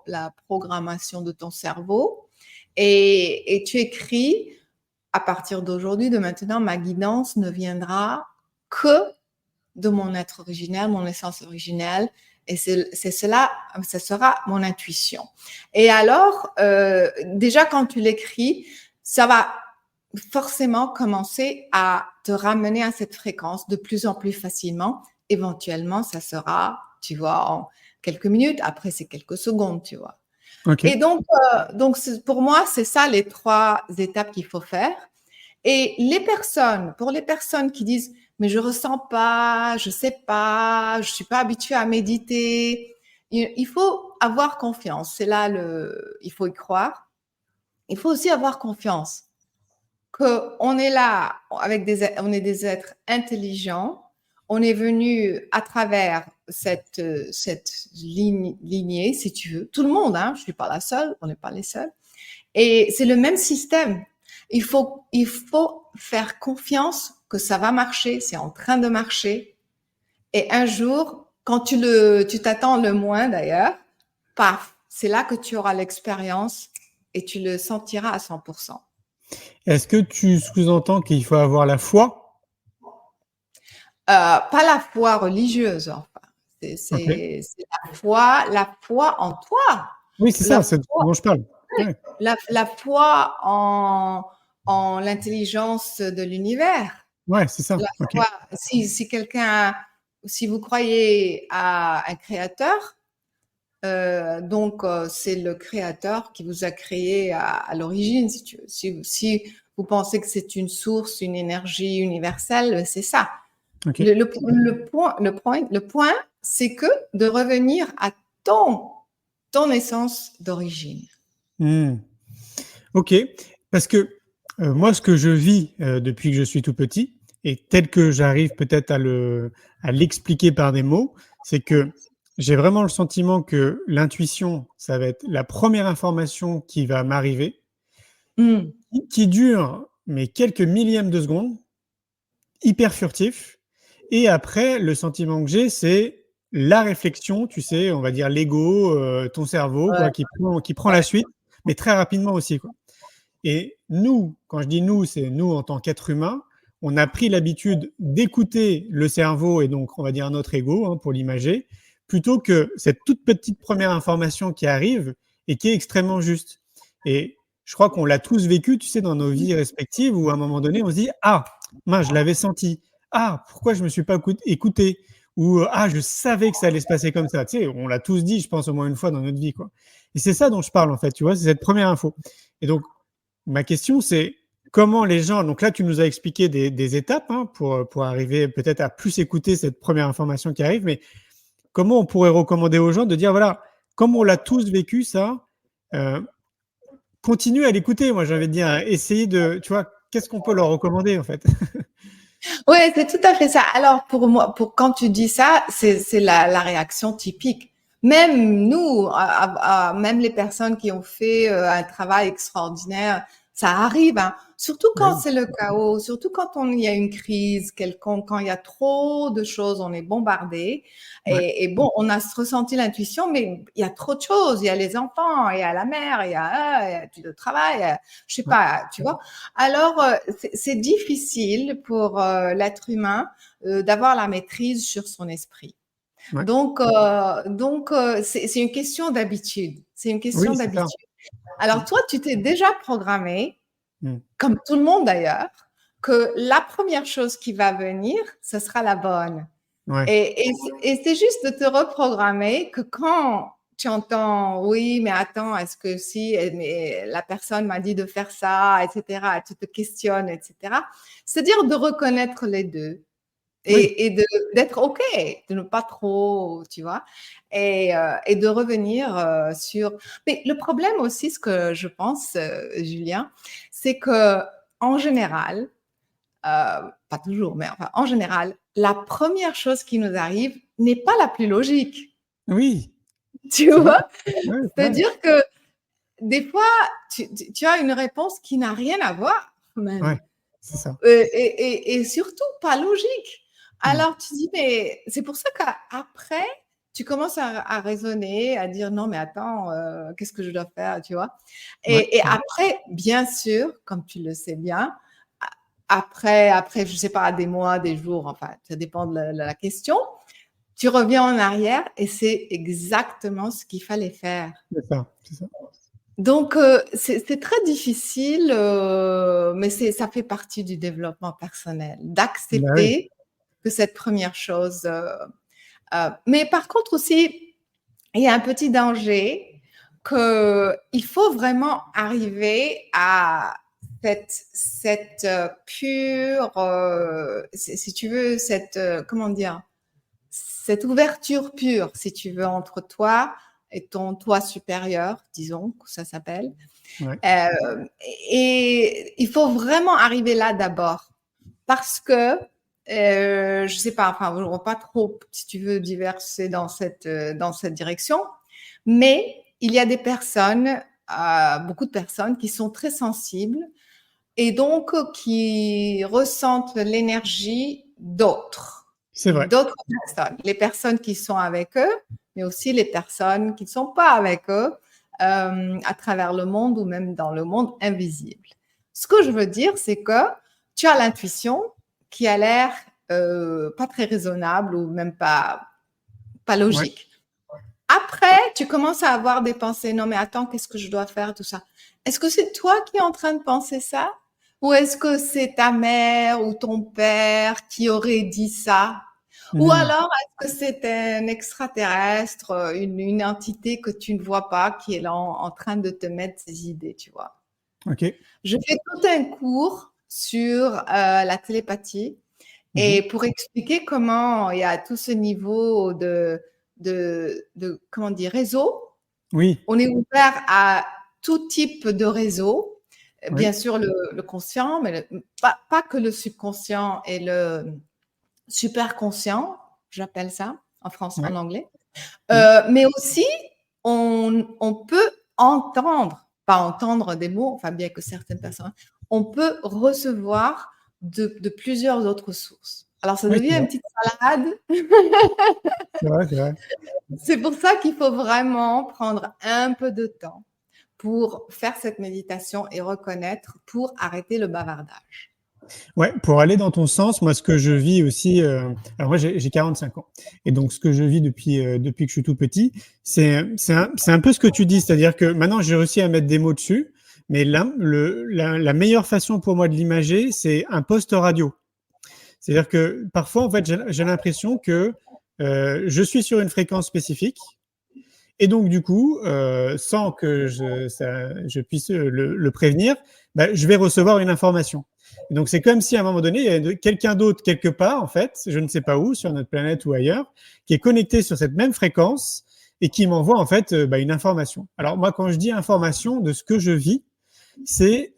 la programmation de ton cerveau et tu écris, à partir d'aujourd'hui, de maintenant, ma guidance ne viendra que de mon être originel, mon essence originelle. Et c'est cela, ça sera mon intuition. Et alors, déjà quand tu l'écris, ça va forcément commencer à te ramener à cette fréquence de plus en plus facilement. Éventuellement, ça sera, tu vois, en quelques minutes. Après, c'est quelques secondes, tu vois. Et donc pour moi, c'est ça les 3 étapes qu'il faut faire. Et pour les personnes qui disent mais je ressens pas, je sais pas, je suis pas habituée à méditer, il faut avoir confiance. C'est là il faut y croire. Il faut aussi avoir confiance qu'on est là on est des êtres intelligents. On est venu à travers cette lignée, si tu veux. Tout le monde, hein, je suis pas la seule, on n'est pas les seuls. Et c'est le même système. Il faut faire confiance que ça va marcher, c'est en train de marcher. Et un jour, quand tu t'attends le moins d'ailleurs, paf, c'est là que tu auras l'expérience et tu le sentiras à 100%. Est-ce que tu sous-entends qu'il faut avoir la foi? Pas la foi religieuse, enfin. C'est la foi en toi. Oui, c'est ça, c'est dont je parle. Ouais. La foi en l'intelligence de l'univers. Ouais, c'est ça. Foi, si vous croyez à un créateur, Donc, c'est le créateur qui vous a créé à l'origine, si tu veux. Si vous pensez que c'est une source, une énergie universelle, c'est ça. Ok. Le point, c'est que de revenir à ton essence d'origine. Ok, parce que moi, ce que je vis depuis que je suis tout petit, et tel que j'arrive peut-être à l'expliquer par des mots, c'est que j'ai vraiment le sentiment que l'intuition, ça va être la première information qui va m'arriver, qui dure mais quelques millièmes de seconde, hyper furtif. Et après, le sentiment que j'ai, c'est la réflexion, tu sais, on va dire l'ego, ton cerveau, quoi, qui prend la suite, mais très rapidement aussi, quoi. Et nous, quand je dis nous, c'est nous en tant qu'êtres humains, on a pris l'habitude d'écouter le cerveau et donc, on va dire notre ego, hein, pour l'imager, plutôt que cette toute petite première information qui arrive et qui est extrêmement juste. Et je crois qu'on l'a tous vécu, tu sais, dans nos vies respectives, où à un moment donné, on se dit « Ah, mince, je l'avais senti. Ah, pourquoi je ne me suis pas écouté ?» Ou « Ah, je savais que ça allait se passer comme ça. » Tu sais, on l'a tous dit, je pense, au moins une fois dans notre vie, quoi. Et c'est ça dont je parle, en fait, tu vois, c'est cette première info. Et donc, ma question, c'est comment les gens… Donc là, tu nous as expliqué des étapes, hein, pour arriver peut-être à plus écouter cette première information qui arrive, mais comment on pourrait recommander aux gens de dire, voilà, comme on l'a tous vécu, ça, continue à l'écouter, moi, j'avais dire, essayer de… Tu vois, qu'est-ce qu'on peut leur recommander, en fait? Oui, c'est tout à fait ça. Alors, pour moi, quand tu dis ça, c'est la réaction typique. Même nous, même les personnes qui ont fait un travail extraordinaire, ça arrive, hein. Surtout quand c'est le chaos, surtout quand il y a une crise quelconque, quand il y a trop de choses, on est bombardé. Et bon, on a ressenti l'intuition, mais il y a trop de choses. Il y a les enfants, il y a la mère, il y a le travail, je sais pas, tu vois. Alors, c'est difficile pour l'être humain d'avoir la maîtrise sur son esprit. Ouais. Donc, c'est une question d'habitude. C'est une question d'habitude. Alors, toi, tu t'es déjà programmé, comme tout le monde d'ailleurs, que la première chose qui va venir, ce sera la bonne. Ouais. Et c'est juste de te reprogrammer que quand tu entends, oui, mais attends, est-ce que si mais la personne m'a dit de faire ça, etc., tu te questionnes, etc. C'est-à-dire de reconnaître les deux. Et d'être OK, de ne pas trop, tu vois, et de revenir sur… Mais le problème aussi, ce que je pense, Julien, c'est qu'en général, pas toujours, mais enfin, en général, la première chose qui nous arrive n'est pas la plus logique. Oui. Tu vois? Ouais, C'est-à-dire que des fois, tu as une réponse qui n'a rien à voir, même. Ouais, c'est ça. Et surtout pas logique. Alors, tu dis, mais c'est pour ça qu'après, tu commences à raisonner, à dire, non, mais attends, qu'est-ce que je dois faire, tu vois? Et après, bien sûr, comme tu le sais bien, après, je sais pas, des mois, des jours, enfin, ça dépend de la question, tu reviens en arrière et c'est exactement ce qu'il fallait faire. C'est ça, c'est ça. Donc, c'est très difficile, mais ça fait partie du développement personnel, d'accepter que cette première chose… mais par contre aussi, il y a un petit danger qu'il faut vraiment arriver à cette pure… si tu veux, comment dire… cette ouverture pure, si tu veux, entre toi et ton toi supérieur, disons, que ça s'appelle. Et il faut vraiment arriver là d'abord. Parce que, je sais pas, enfin, on va pas trop, si tu veux, diverser dans cette direction, mais il y a des personnes, beaucoup de personnes qui sont très sensibles et donc qui ressentent l'énergie d'autres. C'est vrai. D'autres personnes. Les personnes qui sont avec eux, mais aussi les personnes qui ne sont pas avec eux à travers le monde ou même dans le monde invisible. Ce que je veux dire, c'est que tu as l'intuition qui a l'air pas très raisonnable ou même pas logique. Après, tu commences à avoir des pensées. Non, mais attends, qu'est-ce que je dois faire, tout ça. Est-ce que c'est toi qui es en train de penser ça? Ou est-ce que c'est ta mère ou ton père qui aurait dit ça? Ou Hmm. alors, est-ce que c'est un extraterrestre, une entité que tu ne vois pas qui est là en train de te mettre ses idées, tu vois? Ok. Je fais tout un cours sur la télépathie et pour expliquer comment il y a tout ce niveau comment dire, réseau. Oui, On est ouvert à tout type de réseau. Bien oui, sûr, le conscient, mais pas que le subconscient et le superconscient, j'appelle ça ouais, en anglais. oui. Mais aussi, on peut entendre, pas entendre des mots, enfin bien que certaines personnes, on peut recevoir de plusieurs autres sources. Alors ça Oui, devient une petite salade. c'est vrai, c'est vrai. C'est pour ça qu'il faut vraiment prendre un peu de temps pour faire cette méditation et reconnaître pour arrêter le bavardage. Ouais, pour aller dans ton sens, moi, ce que je vis aussi, alors moi, j'ai 45 ans. Et donc, ce que je vis depuis que je suis tout petit, c'est un peu ce que tu dis. C'est-à-dire que maintenant, j'ai réussi à mettre des mots dessus. Mais là, la meilleure façon pour moi de l'imager, c'est un poste radio. C'est-à-dire que parfois, en fait, j'ai l'impression que je suis sur une fréquence spécifique. Et donc, du coup, sans que je puisse le prévenir, bah, je vais recevoir une information. Et donc, c'est comme si à un moment donné, il y a quelqu'un d'autre quelque part, en fait, je ne sais pas où, sur notre planète ou ailleurs, qui est connecté sur cette même fréquence et qui m'envoie en fait bah, une information. Alors moi, quand je dis information de ce que je vis, c'est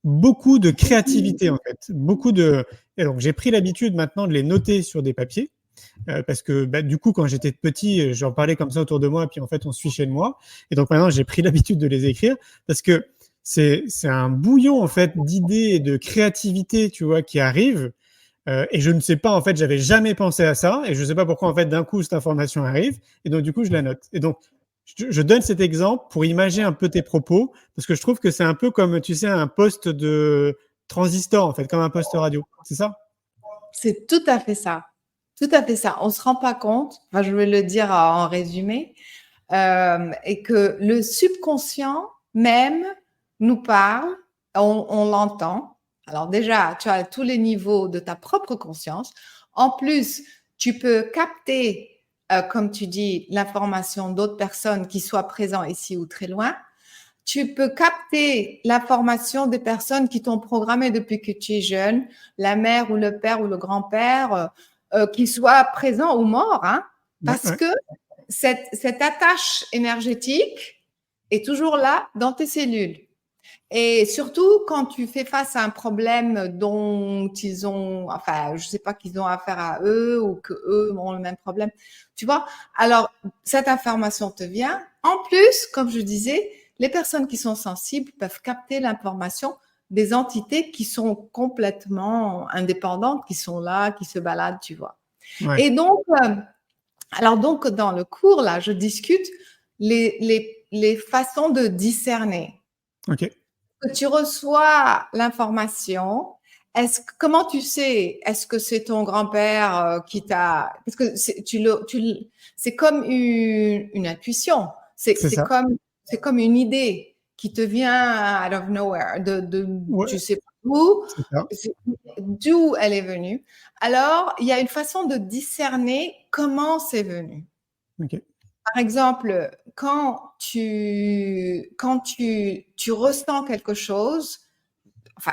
beaucoup de créativité en fait, beaucoup de. Et donc j'ai pris l'habitude maintenant de les noter sur des papiers. Parce que bah, du coup, quand j'étais petit, j'en parlais comme ça autour de moi, puis en fait, on se fichait de moi. Et donc maintenant, j'ai pris l'habitude de les écrire parce que c'est un bouillon en fait d'idées et de créativité, tu vois, qui arrive. Et je ne sais pas, en fait, j'avais jamais pensé à ça, et je ne sais pas pourquoi en fait d'un coup cette information arrive, et donc du coup je la note. Et donc je donne cet exemple pour imaginer un peu tes propos, parce que je trouve que c'est un peu comme, tu sais, un poste de transistor en fait, comme un poste radio. C'est ça? C'est tout à fait ça. Tout à fait ça. On ne se rend pas compte, enfin, je vais le dire en résumé, et que le subconscient même nous parle, on l'entend. Alors déjà, tu as tous les niveaux de ta propre conscience. En plus, tu peux capter, comme tu dis, l'information d'autres personnes qui soient présentes ici ou très loin. Tu peux capter l'information des personnes qui t'ont programmé depuis que tu es jeune, la mère ou le père ou le grand-père, qu'ils soient présents ou morts, hein, parce Ouais. que cette attache énergétique est toujours là dans tes cellules. Et surtout quand tu fais face à un problème dont ils ont, enfin, je sais pas qu'ils ont affaire à eux ou que eux ont le même problème, tu vois. Alors, cette information te vient. En plus, comme je disais, les personnes qui sont sensibles peuvent capter l'information des entités qui sont complètement indépendantes, qui sont là, qui se baladent, tu vois. Ouais. Et donc, alors donc, dans le cours, là, je discute les façons de discerner. Ok. Que tu reçois l'information, comment tu sais, est-ce que c'est ton grand-père qui t'a, parce que c'est comme une intuition, C'est ça. c'est comme une idée qui te vient out of nowhere, Ouais, tu sais pas où, c'est ça. d'où elle est venue. Alors, il y a une façon de discerner comment c'est venu. Ok. Par exemple, quand tu ressens quelque chose, enfin,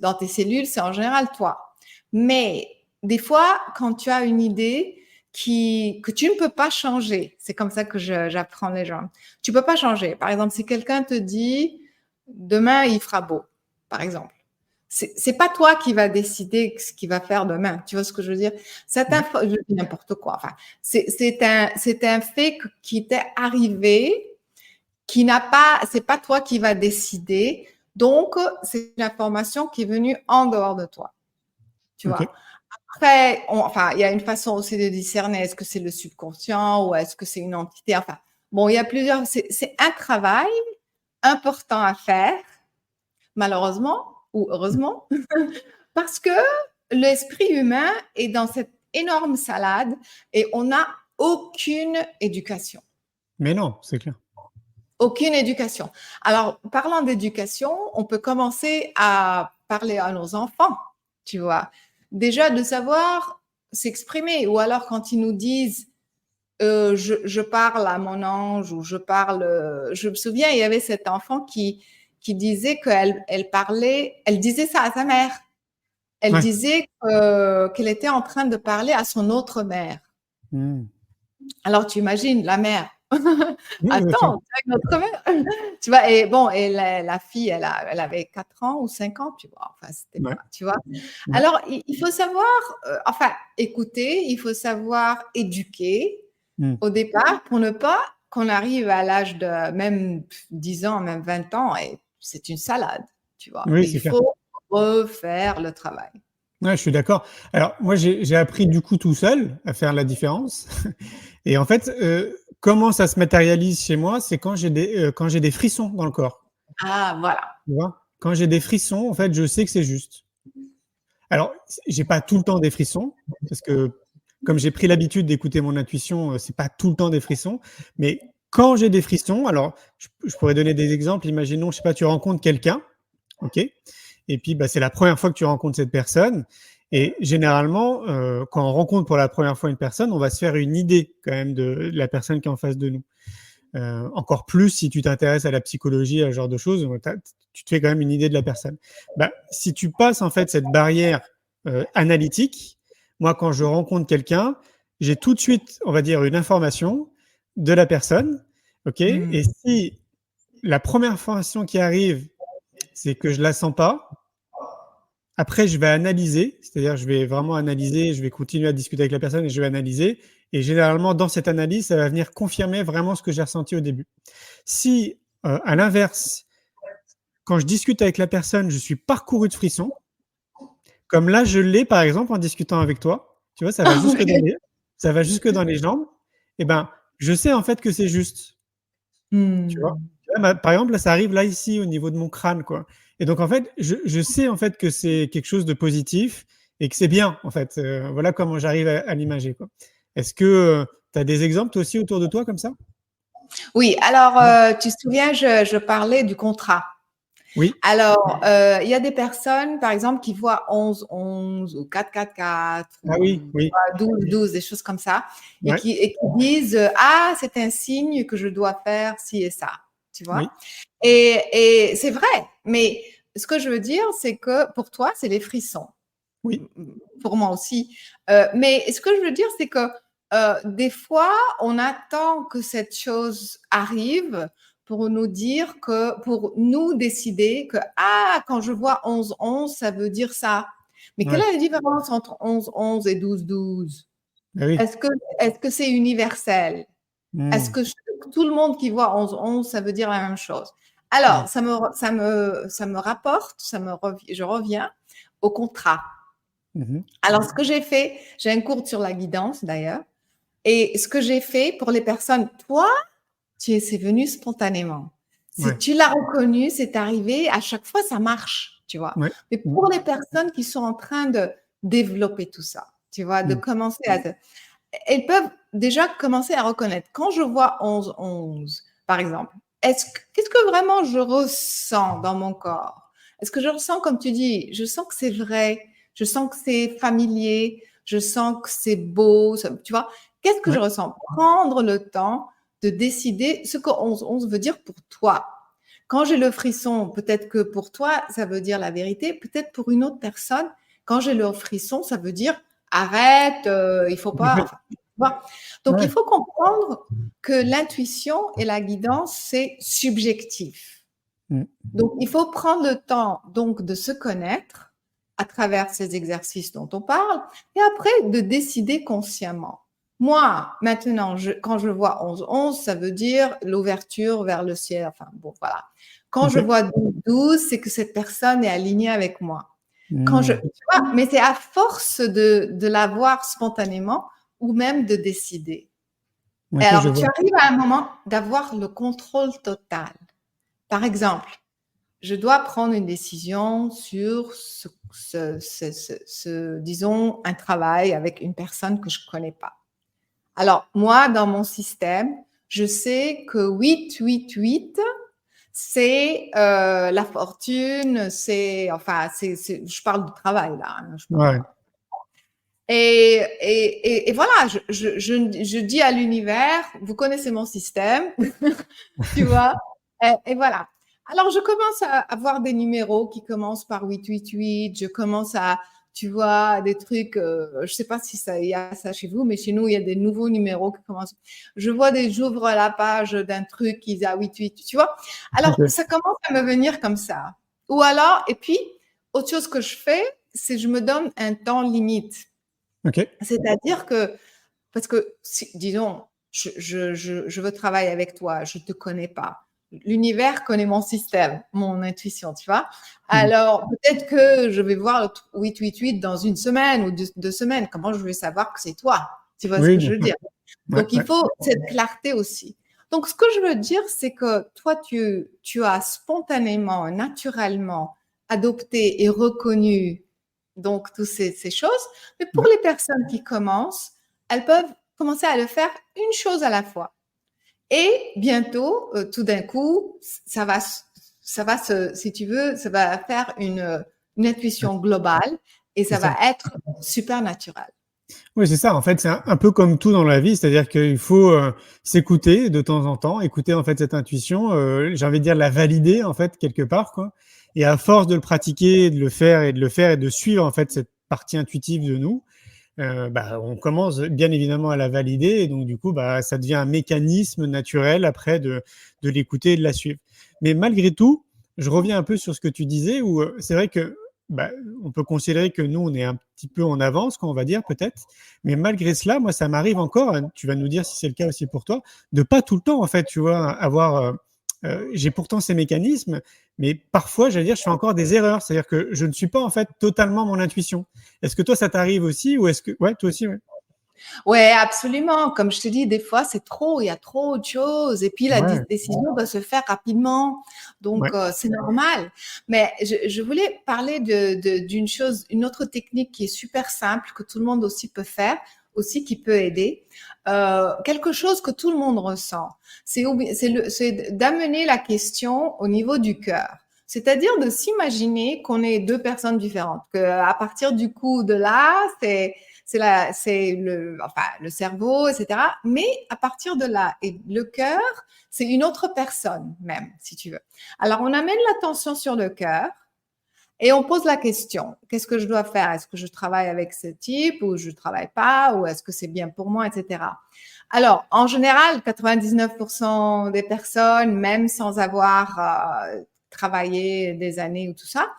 dans tes cellules, c'est en général toi. Mais des fois, quand tu as une idée que tu ne peux pas changer, c'est comme ça que j'apprends les gens. Tu peux pas changer. Par exemple, si quelqu'un te dit demain il fera beau, par exemple, c'est pas toi qui va décider ce qu'il va faire demain. Tu vois ce que je veux dire? Je dis n'importe quoi. Enfin, c'est un fait qui t'est arrivé, c'est pas toi qui va décider. Donc, c'est une information qui est venue en dehors de toi. Tu vois? Ok. Après, enfin, il y a une façon aussi de discerner, est-ce que c'est le subconscient ou est-ce que c'est une entité? Enfin, bon, il y a plusieurs, c'est un travail important à faire, malheureusement ou heureusement, parce que l'esprit humain est dans cette énorme salade et on n'a aucune éducation. Mais non, c'est clair. Aucune éducation. Alors, parlant d'éducation, on peut commencer à parler à nos enfants, tu vois. Déjà de savoir s'exprimer. Ou alors quand ils nous disent je parle à mon ange ou je parle. Je me souviens, il y avait cet enfant qui disait elle disait ça à sa mère. Elle disait qu'elle était en train de parler à son autre mère. Alors tu imagines la mère. Attends, avec notre mère. Tu vois, et bon, et la fille, elle avait 4 ans ou 5 ans, tu vois. Enfin, c'était pas, tu vois. Alors, il faut savoir, écouter, il faut savoir éduquer au départ pour ne pas qu'on arrive à l'âge de même 10 ans, même 20 ans, et c'est une salade, tu vois. Oui, il faut refaire le travail. Ouais, je suis d'accord. Alors, moi, j'ai appris du coup tout seul à faire la différence. Et en fait, comment ça se matérialise chez moi, c'est quand j'ai des frissons dans le corps. Ah, voilà. Tu vois, quand j'ai des frissons, en fait, je sais que c'est juste. Alors, j'ai pas tout le temps des frissons, parce que comme j'ai pris l'habitude d'écouter mon intuition, c'est pas tout le temps des frissons. Mais quand j'ai des frissons, alors, je pourrais donner des exemples. Imaginons, je sais pas, tu rencontres quelqu'un, ok, et puis c'est la première fois que tu rencontres cette personne. Et généralement, quand on rencontre pour la première fois une personne, on va se faire une idée quand même de la personne qui est en face de nous. Encore plus si tu t'intéresses à la psychologie, à ce genre de choses, tu te fais quand même une idée de la personne. Si tu passes en fait cette barrière analytique, moi quand je rencontre quelqu'un, j'ai tout de suite, on va dire, une information de la personne, ok. Et si la première information qui arrive, c'est que je la sens pas, après, je vais analyser, c'est-à-dire je vais vraiment analyser, je vais continuer à discuter avec la personne et je vais analyser. Et généralement, dans cette analyse, ça va venir confirmer vraiment ce que j'ai ressenti au début. Si, à l'inverse, quand je discute avec la personne, je suis parcouru de frissons, comme là, je l'ai par exemple en discutant avec toi, tu vois, ça va jusque dans les jambes, et je sais en fait que c'est juste. Tu vois, par exemple, là, ça arrive là, ici, au niveau de mon crâne, quoi. Et donc, en fait, je sais en fait que c'est quelque chose de positif et que c'est bien, en fait. Voilà comment j'arrive à l'imager, quoi. Est-ce que tu as des exemples toi aussi autour de toi comme ça? Oui, alors, tu te souviens, je parlais du contrat. Oui. Alors, il y a des personnes, par exemple, qui voient 11-11 ou 4-4-4 oui. 12-12, des choses comme ça, et qui disent « Ah, c'est un signe que je dois faire ci et ça ». Tu vois? Oui. Et c'est vrai, mais ce que je veux dire, c'est que pour toi, c'est les frissons. Oui. Pour moi aussi. Mais ce que je veux dire, c'est que des fois, on attend que cette chose arrive pour nous dire pour nous décider que, quand je vois 11-11, ça veut dire ça. Mais quelle est la différence entre 11-11 et 12-12? Oui. Est-ce que c'est universel? Est-ce que tout le monde qui voit 11-11, ça veut dire la même chose? Alors, ça me rapporte, je reviens au contrat. Alors, ce que j'ai fait, j'ai un cours sur la guidance d'ailleurs, et ce que j'ai fait pour les personnes, toi, c'est venu spontanément. Tu l'as reconnu, c'est arrivé, à chaque fois, ça marche, tu vois. Mais pour les personnes qui sont en train de développer tout ça, tu vois, de commencer elles peuvent déjà commencer à reconnaître. Quand je vois 11-11, par exemple, qu'est-ce que vraiment je ressens dans mon corps? Est-ce que je ressens, comme tu dis, je sens que c'est vrai, je sens que c'est familier, je sens que c'est beau, tu vois? Qu'est-ce que je ressens? Prendre le temps de décider ce que 11-11 veut dire pour toi. Quand j'ai le frisson, peut-être que pour toi, ça veut dire la vérité. Peut-être pour une autre personne, quand j'ai le frisson, ça veut dire arrête, il faut pas. Donc, il faut comprendre que l'intuition et la guidance, c'est subjectif. Donc, il faut prendre le temps donc de se connaître à travers ces exercices dont on parle et après de décider consciemment. Moi, maintenant, quand je vois 11-11, ça veut dire l'ouverture vers le ciel. Enfin, bon, voilà. Quand je vois 12-12, c'est que cette personne est alignée avec moi. Tu vois, mais c'est à force de la voir spontanément ou même de décider. Alors, tu arrives à un moment d'avoir le contrôle total. Par exemple, je dois prendre une décision sur disons, un travail avec une personne que je ne connais pas. Alors, moi, dans mon système, je sais que 8-8-8, c'est la fortune, je parle du travail là. Et voilà, je dis à l'univers, vous connaissez mon système, tu vois, et voilà. Alors, je commence à avoir des numéros qui commencent par 888, je commence à, tu vois, des trucs, je sais pas si il y a ça chez vous, mais chez nous, il y a des nouveaux numéros qui commencent. J'ouvre la page d'un truc qui est à 88, tu vois. Alors, Ok. ça commence à me venir comme ça. Ou alors, et puis, autre chose que je fais, c'est je me donne un temps limite. Ok. C'est-à-dire que, parce que, disons, je veux travailler avec toi, je ne te connais pas. L'univers connaît mon système, mon intuition, tu vois. Alors, peut-être que je vais voir le 888 dans une semaine ou 2 semaines. Comment je vais savoir que c'est toi? Tu vois ce Oui, que bien je veux sûr. dire? Ouais, Donc, il ouais. faut cette clarté aussi. Donc, ce que je veux dire, c'est que toi, tu as spontanément, naturellement adopté et reconnu donc toutes ces choses. Mais pour Ouais. les personnes qui commencent, elles peuvent commencer à le faire une chose à la fois. Et bientôt, tout d'un coup, ça va si tu veux, ça va faire une intuition globale et C'est ça ça. va être super naturel. Oui, c'est ça. En fait, c'est un peu comme tout dans la vie, c'est-à-dire qu'il faut s'écouter de temps en temps, écouter en fait cette intuition. J'ai envie de dire la valider en fait quelque part, quoi. Et à force de le pratiquer, de le faire et de le faire et de suivre en fait cette partie intuitive de nous, bah, on commence bien évidemment à la valider et donc du coup, bah, ça devient un mécanisme naturel après de l'écouter et de la suivre. Mais malgré tout, je reviens un peu sur ce que tu disais où c'est vrai que bah, on peut considérer que nous, on est un petit peu en avance, quoi, on va dire peut-être. Mais malgré cela, moi, ça m'arrive encore, tu vas nous dire si c'est le cas aussi pour toi, de pas tout le temps, en fait, tu vois, avoir. J'ai pourtant ces mécanismes, mais parfois, j'allais dire, je fais encore des erreurs. C'est-à-dire que je ne suis pas, en fait, totalement mon intuition. Est-ce que toi, ça t'arrive aussi ou est-ce que. Ouais, toi aussi, ouais. Ouais, absolument. Comme je te dis, des fois, c'est trop, il y a trop de choses. Et puis, la Ouais, décision doit se faire rapidement. Donc, ouais. c'est normal. Mais je voulais parler d'une chose, une autre technique qui est super simple, que tout le monde aussi peut faire, aussi qui peut aider. Quelque chose que tout le monde ressent. C'est d'amener la question au niveau du cœur. C'est-à-dire de s'imaginer qu'on est deux personnes différentes. Que à partir du coup de là, c'est le cerveau, etc. Mais à partir de là, et le cœur, c'est une autre personne même, si tu veux. Alors, on amène l'attention sur le cœur et on pose la question. Qu'est-ce que je dois faire? Est-ce que je travaille avec ce type ou je ne travaille pas? Ou est-ce que c'est bien pour moi, etc. Alors, en général, 99% des personnes, même sans avoir travaillé des années ou tout ça,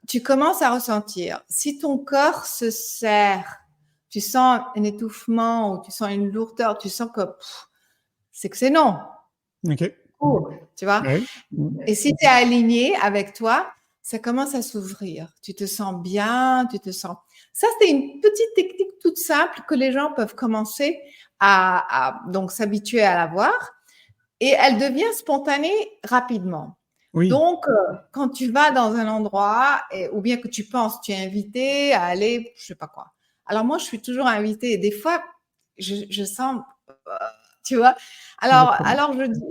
tu commences à ressentir. Si ton corps se serre, tu sens un étouffement ou tu sens une lourdeur, tu sens que c'est que c'est non. Ok. Tu vois? Ouais. Et si tu es aligné avec toi, ça commence à s'ouvrir. Tu te sens bien, tu te sens. Ça, c'est une petite technique toute simple que les gens peuvent commencer à donc s'habituer à l'avoir et elle devient spontanée rapidement. Oui. Donc, quand tu vas dans un endroit ou bien que tu penses, tu es invité à aller, je sais pas quoi. Alors moi, je suis toujours invitée et des fois, je sens, tu vois. Alors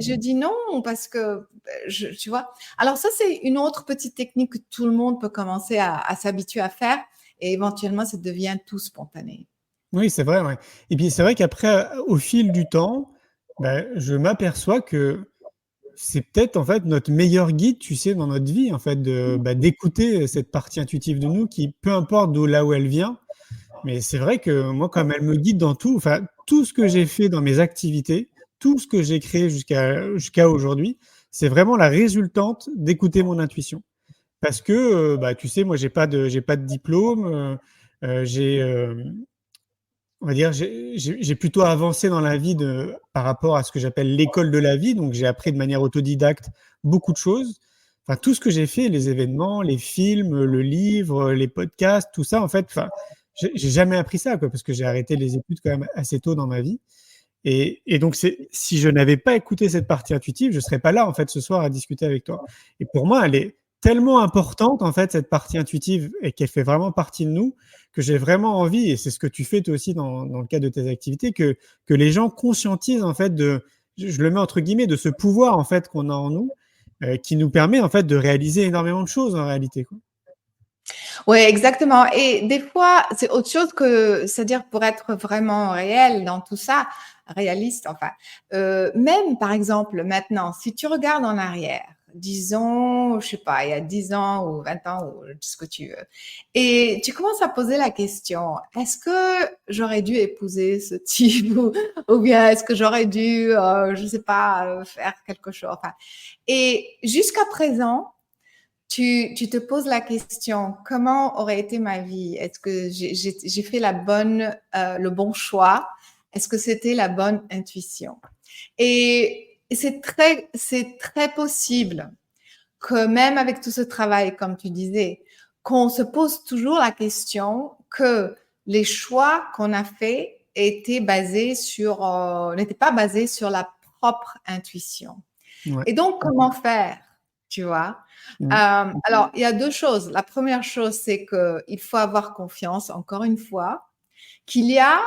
je dis non parce que, tu vois. Alors ça, c'est une autre petite technique que tout le monde peut commencer à s'habituer à faire et éventuellement, ça devient tout spontané. Oui, c'est vrai, ouais. Et puis c'est vrai qu'après, au fil du temps, bah, je m'aperçois que c'est peut-être en fait notre meilleur guide, tu sais, dans notre vie, en fait, d'écouter cette partie intuitive de nous qui, peu importe d'où là où elle vient, mais c'est vrai que moi, comme elle me guide dans tout, enfin, tout ce que j'ai fait dans mes activités, tout ce que j'ai créé jusqu'à aujourd'hui, c'est vraiment la résultante d'écouter mon intuition. Parce que, bah, tu sais, moi, j'ai pas de diplôme, j'ai, on va dire, j'ai plutôt avancé dans la vie par rapport à ce que j'appelle l'école de la vie. Donc, j'ai appris de manière autodidacte beaucoup de choses. Enfin, tout ce que j'ai fait, les événements, les films, le livre, les podcasts, tout ça, en fait, enfin, j'ai jamais appris ça, quoi, parce que j'ai arrêté les études quand même assez tôt dans ma vie. Et donc, si je n'avais pas écouté cette partie intuitive, je ne serais pas là, en fait, ce soir à discuter avec toi. Et pour moi, elle est tellement importante, en fait, cette partie intuitive, et qu'elle fait vraiment partie de nous, que j'ai vraiment envie, et c'est ce que tu fais toi aussi dans le cadre de tes activités, que les gens conscientisent, en fait, je le mets entre guillemets, de ce pouvoir, en fait, qu'on a en nous, qui nous permet, en fait, de réaliser énormément de choses, en réalité, quoi. Oui, exactement. Et des fois, c'est autre chose que, c'est-à-dire pour être vraiment réel dans tout ça, réaliste, enfin, même par exemple maintenant, si tu regardes en arrière, disons, je sais pas, il y a 10 ans ou 20 ans ou ce que tu veux, et tu commences à poser la question, est-ce que j'aurais dû épouser ce type ou bien est-ce que j'aurais dû, je sais pas, faire quelque chose, enfin, et jusqu'à présent, tu te poses la question, comment aurait été ma vie? Est-ce que j'ai fait le bon choix? Est-ce que c'était la bonne intuition? Et c'est très possible que même avec tout ce travail, comme tu disais, qu'on se pose toujours la question que les choix qu'on a faits n'étaient pas basés sur la propre intuition. Ouais. Et donc, comment faire, tu vois? Alors, il y a 2 choses. La première chose, c'est qu'il faut avoir confiance, encore une fois, qu'il y a,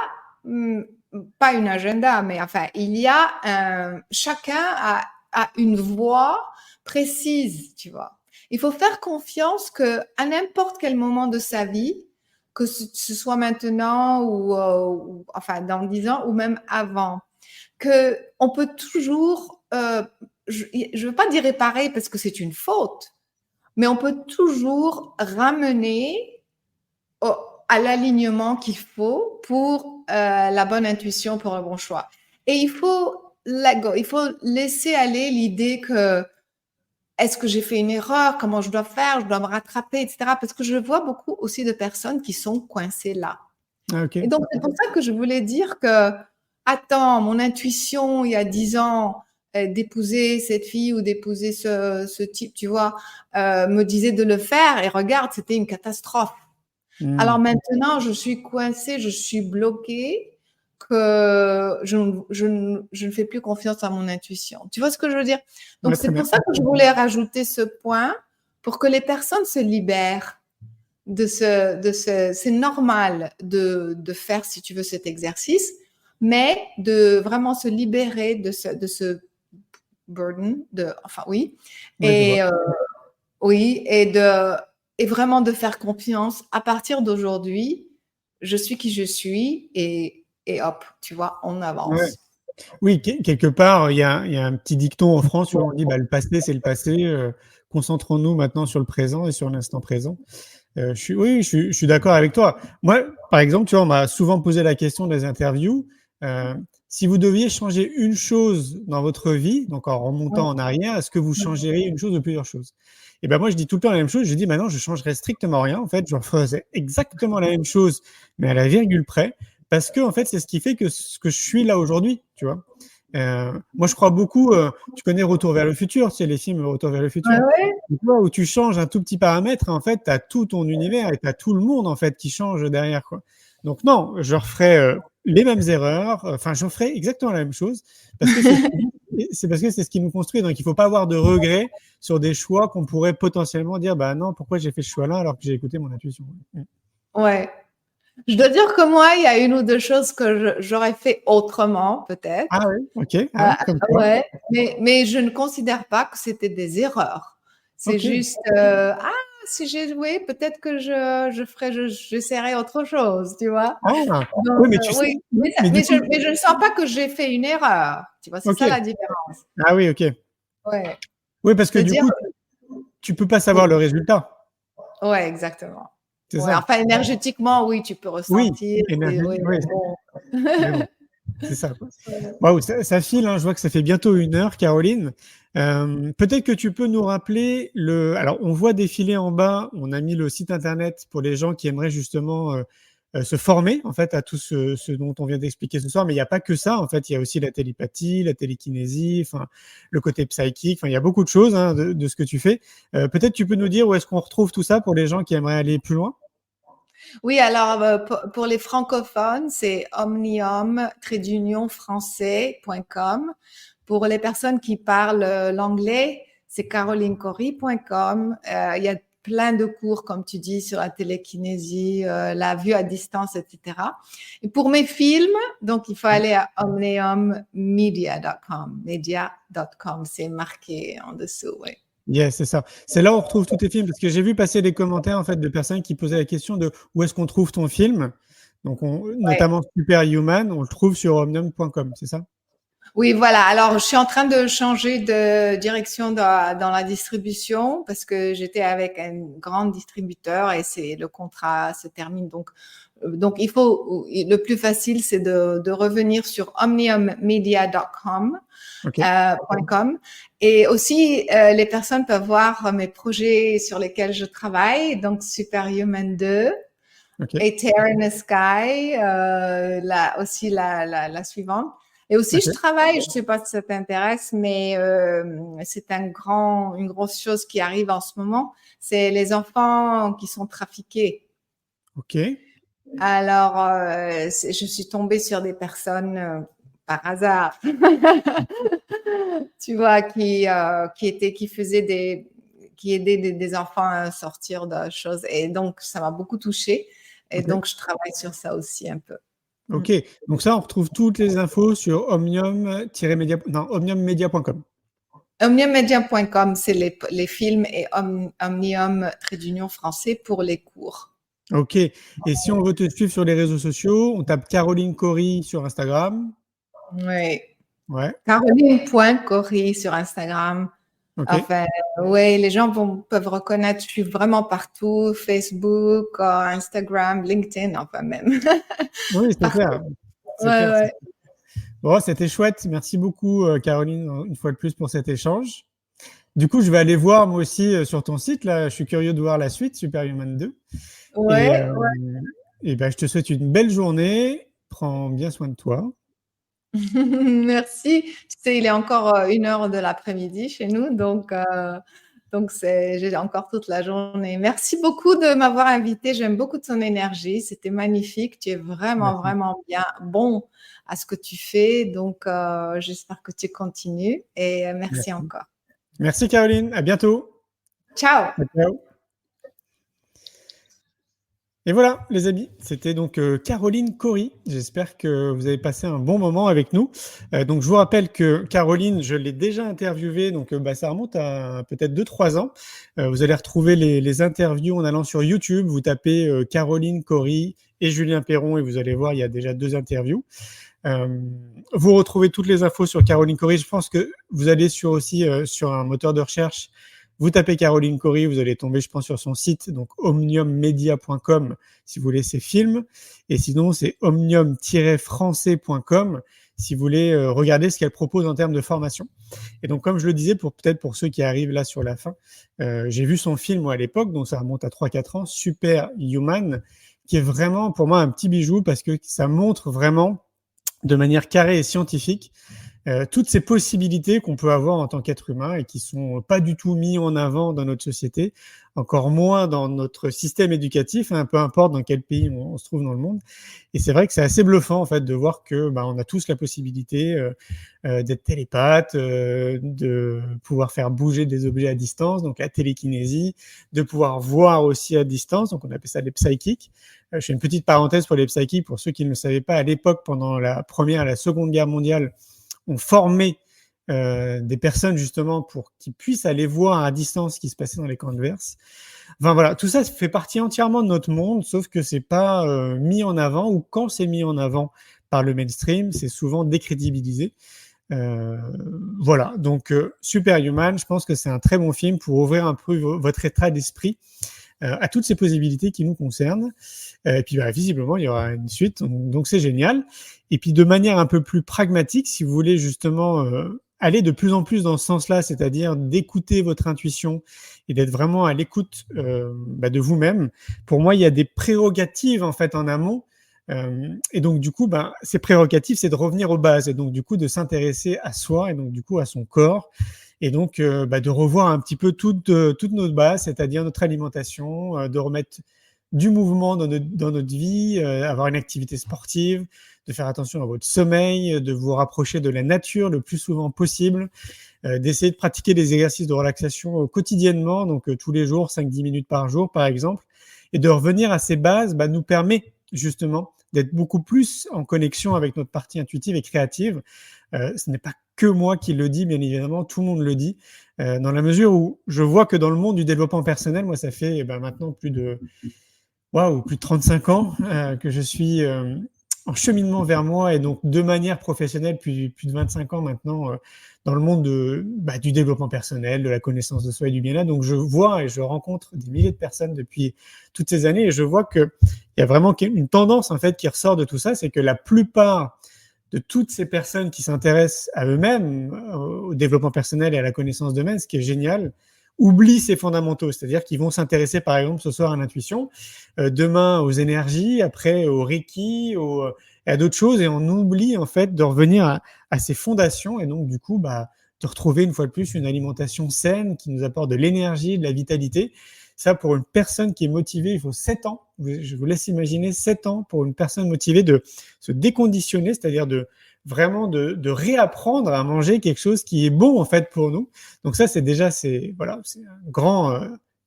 pas une agenda, mais enfin, chacun a une voie précise, tu vois? Il faut faire confiance qu'à n'importe quel moment de sa vie, que ce soit maintenant ou enfin dans 10 ans ou même avant, qu'on peut toujours, je veux pas dire réparer parce que c'est une faute, mais on peut toujours ramener à l'alignement qu'il faut pour la bonne intuition, pour le bon choix. Et il faut laisser aller l'idée que est-ce que j'ai fait une erreur, comment je dois faire, je dois me rattraper, etc. Parce que je vois beaucoup aussi de personnes qui sont coincées là. Ah, ok. Et donc, c'est pour ça que je voulais dire que, attends, mon intuition, il y a 10 ans, d'épouser cette fille ou d'épouser ce type, tu vois, me disait de le faire et regarde, c'était une catastrophe. Alors maintenant, je suis coincée, je suis bloquée, que je ne fais plus confiance à mon intuition. Tu vois ce que je veux dire? Donc, Ouais, c'est très pour bien. ça que je voulais rajouter ce point pour que les personnes se libèrent c'est normal de faire, si tu veux, cet exercice, mais de vraiment se libérer de ce burden, enfin, oui. Ouais, je vois. Oui, et vraiment de faire confiance. À partir d'aujourd'hui, je suis qui je suis et hop, tu vois, on Ouais. avance. Oui, quelque part, il y a un petit dicton en France où on dit bah, le passé, c'est le passé. Concentrons-nous maintenant sur le présent et sur l'instant présent. Je suis d'accord avec toi. Moi, par exemple, tu vois, on m'a souvent posé la question dans les interviews. Si vous deviez changer une chose dans votre vie, donc en remontant en arrière, est-ce que vous changeriez une chose ou plusieurs choses? Et ben moi, je dis tout le temps la même chose. Je dis maintenant, je changerais strictement rien. En fait, je refaisais exactement la même chose, mais à la virgule près, parce que en fait, c'est ce qui fait que ce que je suis là aujourd'hui, tu vois. Moi, je crois beaucoup. Tu connais Retour vers le futur, tu sais les films Retour vers le futur. Ouais. Où tu changes un tout petit paramètre, en fait, tu as tout ton univers et tu as tout le monde en fait qui change derrière, quoi. Donc non, je referai les mêmes erreurs, enfin je ferai exactement la même chose parce que c'est parce que c'est ce qui nous construit. Donc il faut pas avoir de regrets sur des choix qu'on pourrait potentiellement dire bah non, pourquoi j'ai fait ce choix-là alors que j'ai écouté mon intuition. Ouais. Je dois dire que moi, il y a une ou deux choses que j'aurais fait autrement, peut-être. Ah oui, ok. Ah, comme quoi. Ouais, mais je ne considère pas que c'était des erreurs. C'est Ok. juste, si j'ai joué, peut-être que j'essaierai autre chose, tu vois. Ah, Donc, oui, mais tu sais, oui, mais du coup, je ne sens pas que j'ai fait une erreur. Tu vois, c'est ok. ça la différence. Ah oui, ok. Ouais. Oui, parce que du C'est-à-dire, coup, tu peux pas savoir le résultat. ouais, exactement. C'est Ouais, ça. enfin, énergétiquement, oui, tu peux Oui, ressentir. énergie, Oui, oui, bon. mais bon, c'est ça, quoi. Waouh, ça file, hein, je vois que ça fait bientôt 1 heure, Caroline. Peut-être que tu peux nous rappeler alors, on voit défiler en bas, on a mis le site internet pour les gens qui aimeraient justement se former en fait à tout ce dont on vient d'expliquer ce soir, mais il n'y a pas que ça. En fait, il y a aussi la télépathie, la télékinésie, enfin le côté psychique. Enfin, il y a beaucoup de choses hein, de ce que tu fais. Peut-être tu peux nous dire où est-ce qu'on retrouve tout ça pour les gens qui aimeraient aller plus loin. Oui, alors pour les francophones, c'est omnium-français.com. Pour les personnes qui parlent l'anglais, c'est carolinecory.com. Il y a plein de cours, comme tu dis, sur la télékinésie, la vue à distance, etc. Et pour mes films, donc il faut aller à omniummedia.com. Media.com, c'est marqué en dessous, oui. Yes, c'est ça. C'est là où on retrouve tous tes films, parce que j'ai vu passer des commentaires en fait de personnes qui posaient la question de où est-ce qu'on trouve ton film. Donc, Ouais. notamment Superhuman, on le trouve sur omnium.com, c'est ça? Oui, voilà. Alors, je suis en train de changer de direction dans la distribution parce que j'étais avec un grand distributeur et le contrat se termine. Donc le plus facile, c'est de revenir sur omniummedia.com. Ok. .com. Et aussi, les personnes peuvent voir mes projets sur lesquels je travaille, donc Superhuman 2 Ok. et Tear in the Sky, aussi la suivante. Et aussi, Ok. je travaille, je ne sais pas si ça t'intéresse, mais c'est une grosse chose qui arrive en ce moment, c'est les enfants qui sont trafiqués. Ok. Alors, je suis tombée sur des personnes par hasard, tu vois, qui aidaient des enfants à sortir de choses. Et donc, ça m'a beaucoup touchée. Et Ok. donc, je travaille sur ça aussi un peu. Ok. Donc ça, on retrouve toutes les infos sur omnium-media.com. Omniummedia.com, c'est les films et Omnium français pour les cours. Ok. Et si on veut te suivre sur les réseaux sociaux, on tape Caroline Cory sur Instagram. Oui. Ouais. Caroline.cory sur Instagram. Ok. Enfin, oui, les gens peuvent reconnaître, je suis vraiment partout, Facebook, Instagram, LinkedIn, enfin même. Oui, c'est Partout. clair. C'est Ouais, clair. ouais. Bon, c'était chouette. Merci beaucoup, Caroline, une fois de plus pour cet échange. Du coup, je vais aller voir moi aussi sur ton site. Là, je suis curieux de voir la suite, Superhuman 2. Ouais, Et ben, je te souhaite une belle journée. Prends bien soin de toi. merci. Tu sais, il est encore 1h de l'après-midi chez nous, donc j'ai encore toute la journée. Merci beaucoup de m'avoir invité. J'aime beaucoup ton énergie. C'était magnifique. Tu es vraiment, Merci. vraiment bien, bon à ce que tu fais. Donc, j'espère que tu continues et merci encore. Merci, Caroline. À bientôt. Ciao. Ciao. Et voilà, les amis, c'était donc Caroline Cory. J'espère que vous avez passé un bon moment avec nous. Donc, je vous rappelle que Caroline, je l'ai déjà interviewée, donc ça remonte à peut-être 2-3 ans. Vous allez retrouver les interviews en allant sur YouTube. Vous tapez Caroline Cory et Julien Perron et vous allez voir, il y a déjà 2 interviews. Vous retrouvez toutes les infos sur Caroline Cory. Je pense que vous allez sur un moteur de recherche. Vous tapez Caroline Cory, vous allez tomber, je pense, sur son site, donc omniummedia.com si vous voulez ses films. Et sinon, c'est omnium-français.com si vous voulez regarder ce qu'elle propose en termes de formation. Et donc, comme je le disais, peut-être pour ceux qui arrivent là sur la fin, j'ai vu son film moi, à l'époque, donc ça remonte à 3-4 ans, Superhuman, qui est vraiment pour moi un petit bijou parce que ça montre vraiment de manière carrée et scientifique toutes ces possibilités qu'on peut avoir en tant qu'être humain et qui sont pas du tout mis en avant dans notre société, encore moins dans notre système éducatif, peu importe dans quel pays on se trouve dans le monde. Et c'est vrai que c'est assez bluffant en fait de voir que on a tous la possibilité d'être télépathe, de pouvoir faire bouger des objets à distance, donc la télékinésie, de pouvoir voir aussi à distance, donc on appelle ça les psychics. Je fais une petite parenthèse pour les psychics, pour ceux qui ne le savaient pas, à l'époque, pendant la Première et la Seconde Guerre mondiale, on formait des personnes justement pour qu'ils puissent aller voir à distance ce qui se passait dans les camps adverses. Enfin voilà, tout ça fait partie entièrement de notre monde, sauf que c'est pas mis en avant, ou quand c'est mis en avant par le mainstream, c'est souvent décrédibilisé. Voilà, donc Superhuman, je pense que c'est un très bon film pour ouvrir un peu votre état d'esprit à toutes ces possibilités qui nous concernent. Et puis visiblement, il y aura une suite, donc c'est génial. Et puis de manière un peu plus pragmatique, si vous voulez justement aller de plus en plus dans ce sens-là, c'est-à-dire d'écouter votre intuition et d'être vraiment à l'écoute de vous-même, pour moi, il y a des prérogatives en fait en amont. Et donc du coup, ces prérogatives, c'est de revenir aux bases et donc du coup de s'intéresser à soi et donc du coup à son corps. Et donc, de revoir un petit peu toutes nos bases, c'est-à-dire notre alimentation, de remettre du mouvement dans notre vie, avoir une activité sportive, de faire attention à votre sommeil, de vous rapprocher de la nature le plus souvent possible, d'essayer de pratiquer des exercices de relaxation quotidiennement, donc tous les jours, 5-10 minutes par jour, par exemple, et de revenir à ces bases nous permet justement d'être beaucoup plus en connexion avec notre partie intuitive et créative. Ce n'est pas que moi qui le dis, bien évidemment, tout le monde le dit, dans la mesure où je vois que dans le monde du développement personnel, moi, ça fait maintenant plus de 35 ans que je suis en cheminement vers moi et donc de manière professionnelle, plus de 25 ans maintenant, dans le monde du développement personnel, de la connaissance de soi et du bien-être. Donc je vois et je rencontre des milliers de personnes depuis toutes ces années et je vois qu'il y a vraiment une tendance en fait qui ressort de tout ça, c'est que la plupart de toutes ces personnes qui s'intéressent à eux-mêmes, au développement personnel et à la connaissance d'eux-mêmes, ce qui est génial, oublient ces fondamentaux, c'est-à-dire qu'ils vont s'intéresser par exemple ce soir à l'intuition, demain aux énergies, après au Reiki, à d'autres choses, et on oublie en fait de revenir à ces fondations et donc du coup de retrouver une fois de plus une alimentation saine qui nous apporte de l'énergie, de la vitalité. Ça, pour une personne qui est motivée, il faut 7 ans. Je vous laisse imaginer 7 ans pour une personne motivée de se déconditionner, c'est-à-dire de réapprendre à manger quelque chose qui est bon en fait pour nous. Donc ça, c'est un grand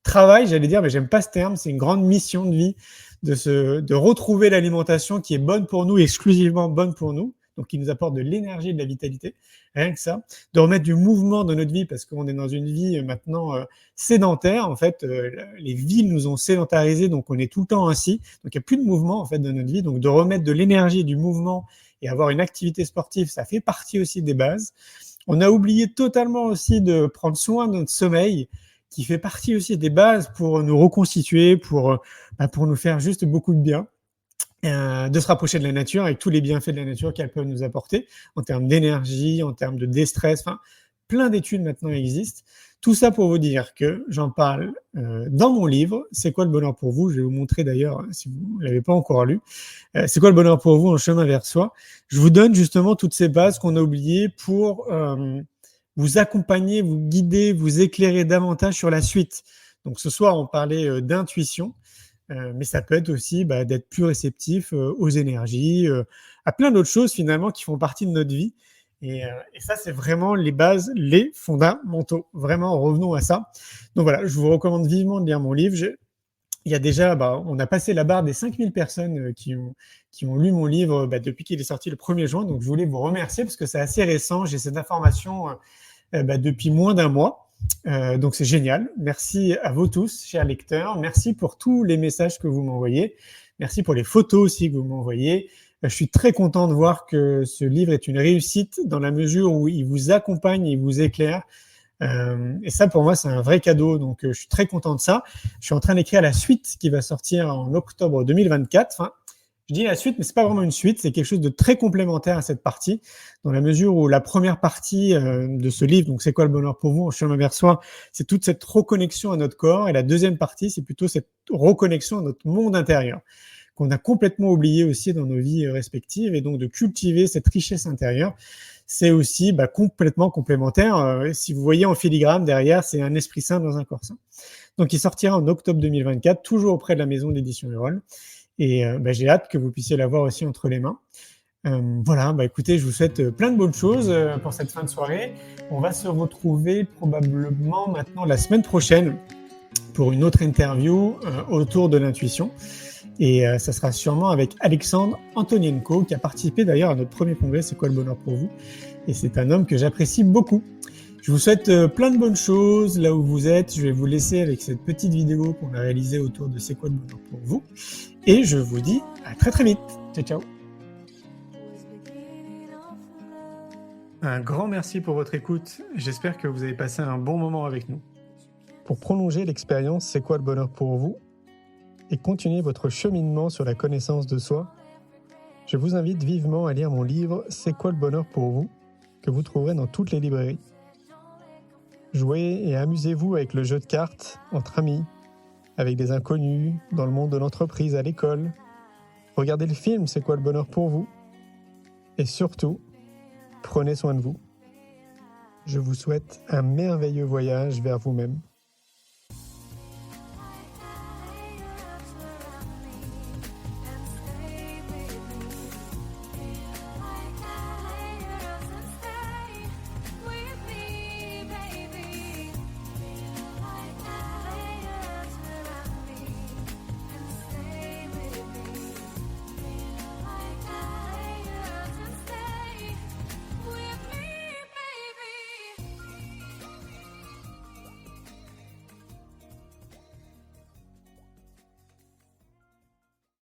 travail, j'allais dire, mais j'aime pas ce terme. C'est une grande mission de vie de retrouver l'alimentation qui est bonne pour nous, exclusivement bonne pour nous, donc qui nous apporte de l'énergie et de la vitalité. Rien que ça, de remettre du mouvement dans notre vie parce qu'on est dans une vie maintenant sédentaire. En fait, les villes nous ont sédentarisés, donc on est tout le temps assis. Donc il n'y a plus de mouvement en fait dans notre vie. Donc de remettre de l'énergie et du mouvement et avoir une activité sportive, ça fait partie aussi des bases. On a oublié totalement aussi de prendre soin de notre sommeil, qui fait partie aussi des bases pour nous reconstituer, pour nous faire juste beaucoup de bien. De se rapprocher de la nature avec tous les bienfaits de la nature qu'elle peut nous apporter en termes d'énergie, en termes de déstress, plein d'études maintenant existent. Tout ça pour vous dire que j'en parle dans mon livre, C'est quoi le bonheur pour vous ? Je vais vous montrer d'ailleurs, si vous ne l'avez pas encore lu, C'est quoi le bonheur pour vous en chemin vers soi ? Je vous donne justement toutes ces bases qu'on a oubliées pour vous accompagner, vous guider, vous éclairer davantage sur la suite. Donc ce soir, on parlait d'intuition. Mais ça peut être aussi d'être plus réceptif aux énergies, à plein d'autres choses finalement qui font partie de notre vie. Et ça, c'est vraiment les bases, les fondamentaux. Vraiment, revenons à ça. Donc voilà, je vous recommande vivement de lire mon livre. Il y a déjà, on a passé la barre des 5000 personnes qui ont lu mon livre depuis qu'il est sorti le 1er juin. Donc je voulais vous remercier parce que c'est assez récent. J'ai cette information depuis moins d'un mois. Donc c'est génial. Merci à vous tous, chers lecteurs. Merci pour tous les messages que vous m'envoyez. Merci pour les photos aussi que vous m'envoyez. Je suis très content de voir que ce livre est une réussite dans la mesure où il vous accompagne, il vous éclaire. Et ça, pour moi, c'est un vrai cadeau. Donc, je suis très content de ça. Je suis en train d'écrire la suite qui va sortir en octobre 2024. Enfin, je dis la suite, mais c'est pas vraiment une suite. C'est quelque chose de très complémentaire à cette partie, dans la mesure où la première partie de ce livre, donc c'est quoi le bonheur pour vous en chemin vers soi, c'est toute cette reconnexion à notre corps. Et la deuxième partie, c'est plutôt cette reconnexion à notre monde intérieur, qu'on a complètement oublié aussi dans nos vies respectives. Et donc, de cultiver cette richesse intérieure, c'est aussi complètement complémentaire. Si vous voyez en filigrane derrière, c'est un esprit sain dans un corps sain. Donc, il sortira en octobre 2024, toujours auprès de la maison d'édition Erol. Et j'ai hâte que vous puissiez l'avoir aussi entre les mains. Voilà, écoutez, je vous souhaite plein de bonnes choses pour cette fin de soirée. On va se retrouver probablement maintenant la semaine prochaine pour une autre interview autour de l'intuition. Et ça sera sûrement avec Alexandre Antonienko, qui a participé d'ailleurs à notre premier congrès, C'est quoi le bonheur pour vous ? Et c'est un homme que j'apprécie beaucoup. Je vous souhaite plein de bonnes choses là où vous êtes. Je vais vous laisser avec cette petite vidéo qu'on a réalisée autour de C'est quoi le bonheur pour vous ? Et je vous dis à très très vite. Ciao, ciao. Un grand merci pour votre écoute. J'espère que vous avez passé un bon moment avec nous. Pour prolonger l'expérience C'est quoi le bonheur pour vous ? Et continuer votre cheminement sur la connaissance de soi, je vous invite vivement à lire mon livre « C'est quoi le bonheur pour vous ?», que vous trouverez dans toutes les librairies. Jouez et amusez-vous avec le jeu de cartes entre amis, avec des inconnus, dans le monde de l'entreprise, à l'école. Regardez le film « C'est quoi le bonheur pour vous ?». Et surtout, prenez soin de vous. Je vous souhaite un merveilleux voyage vers vous-même.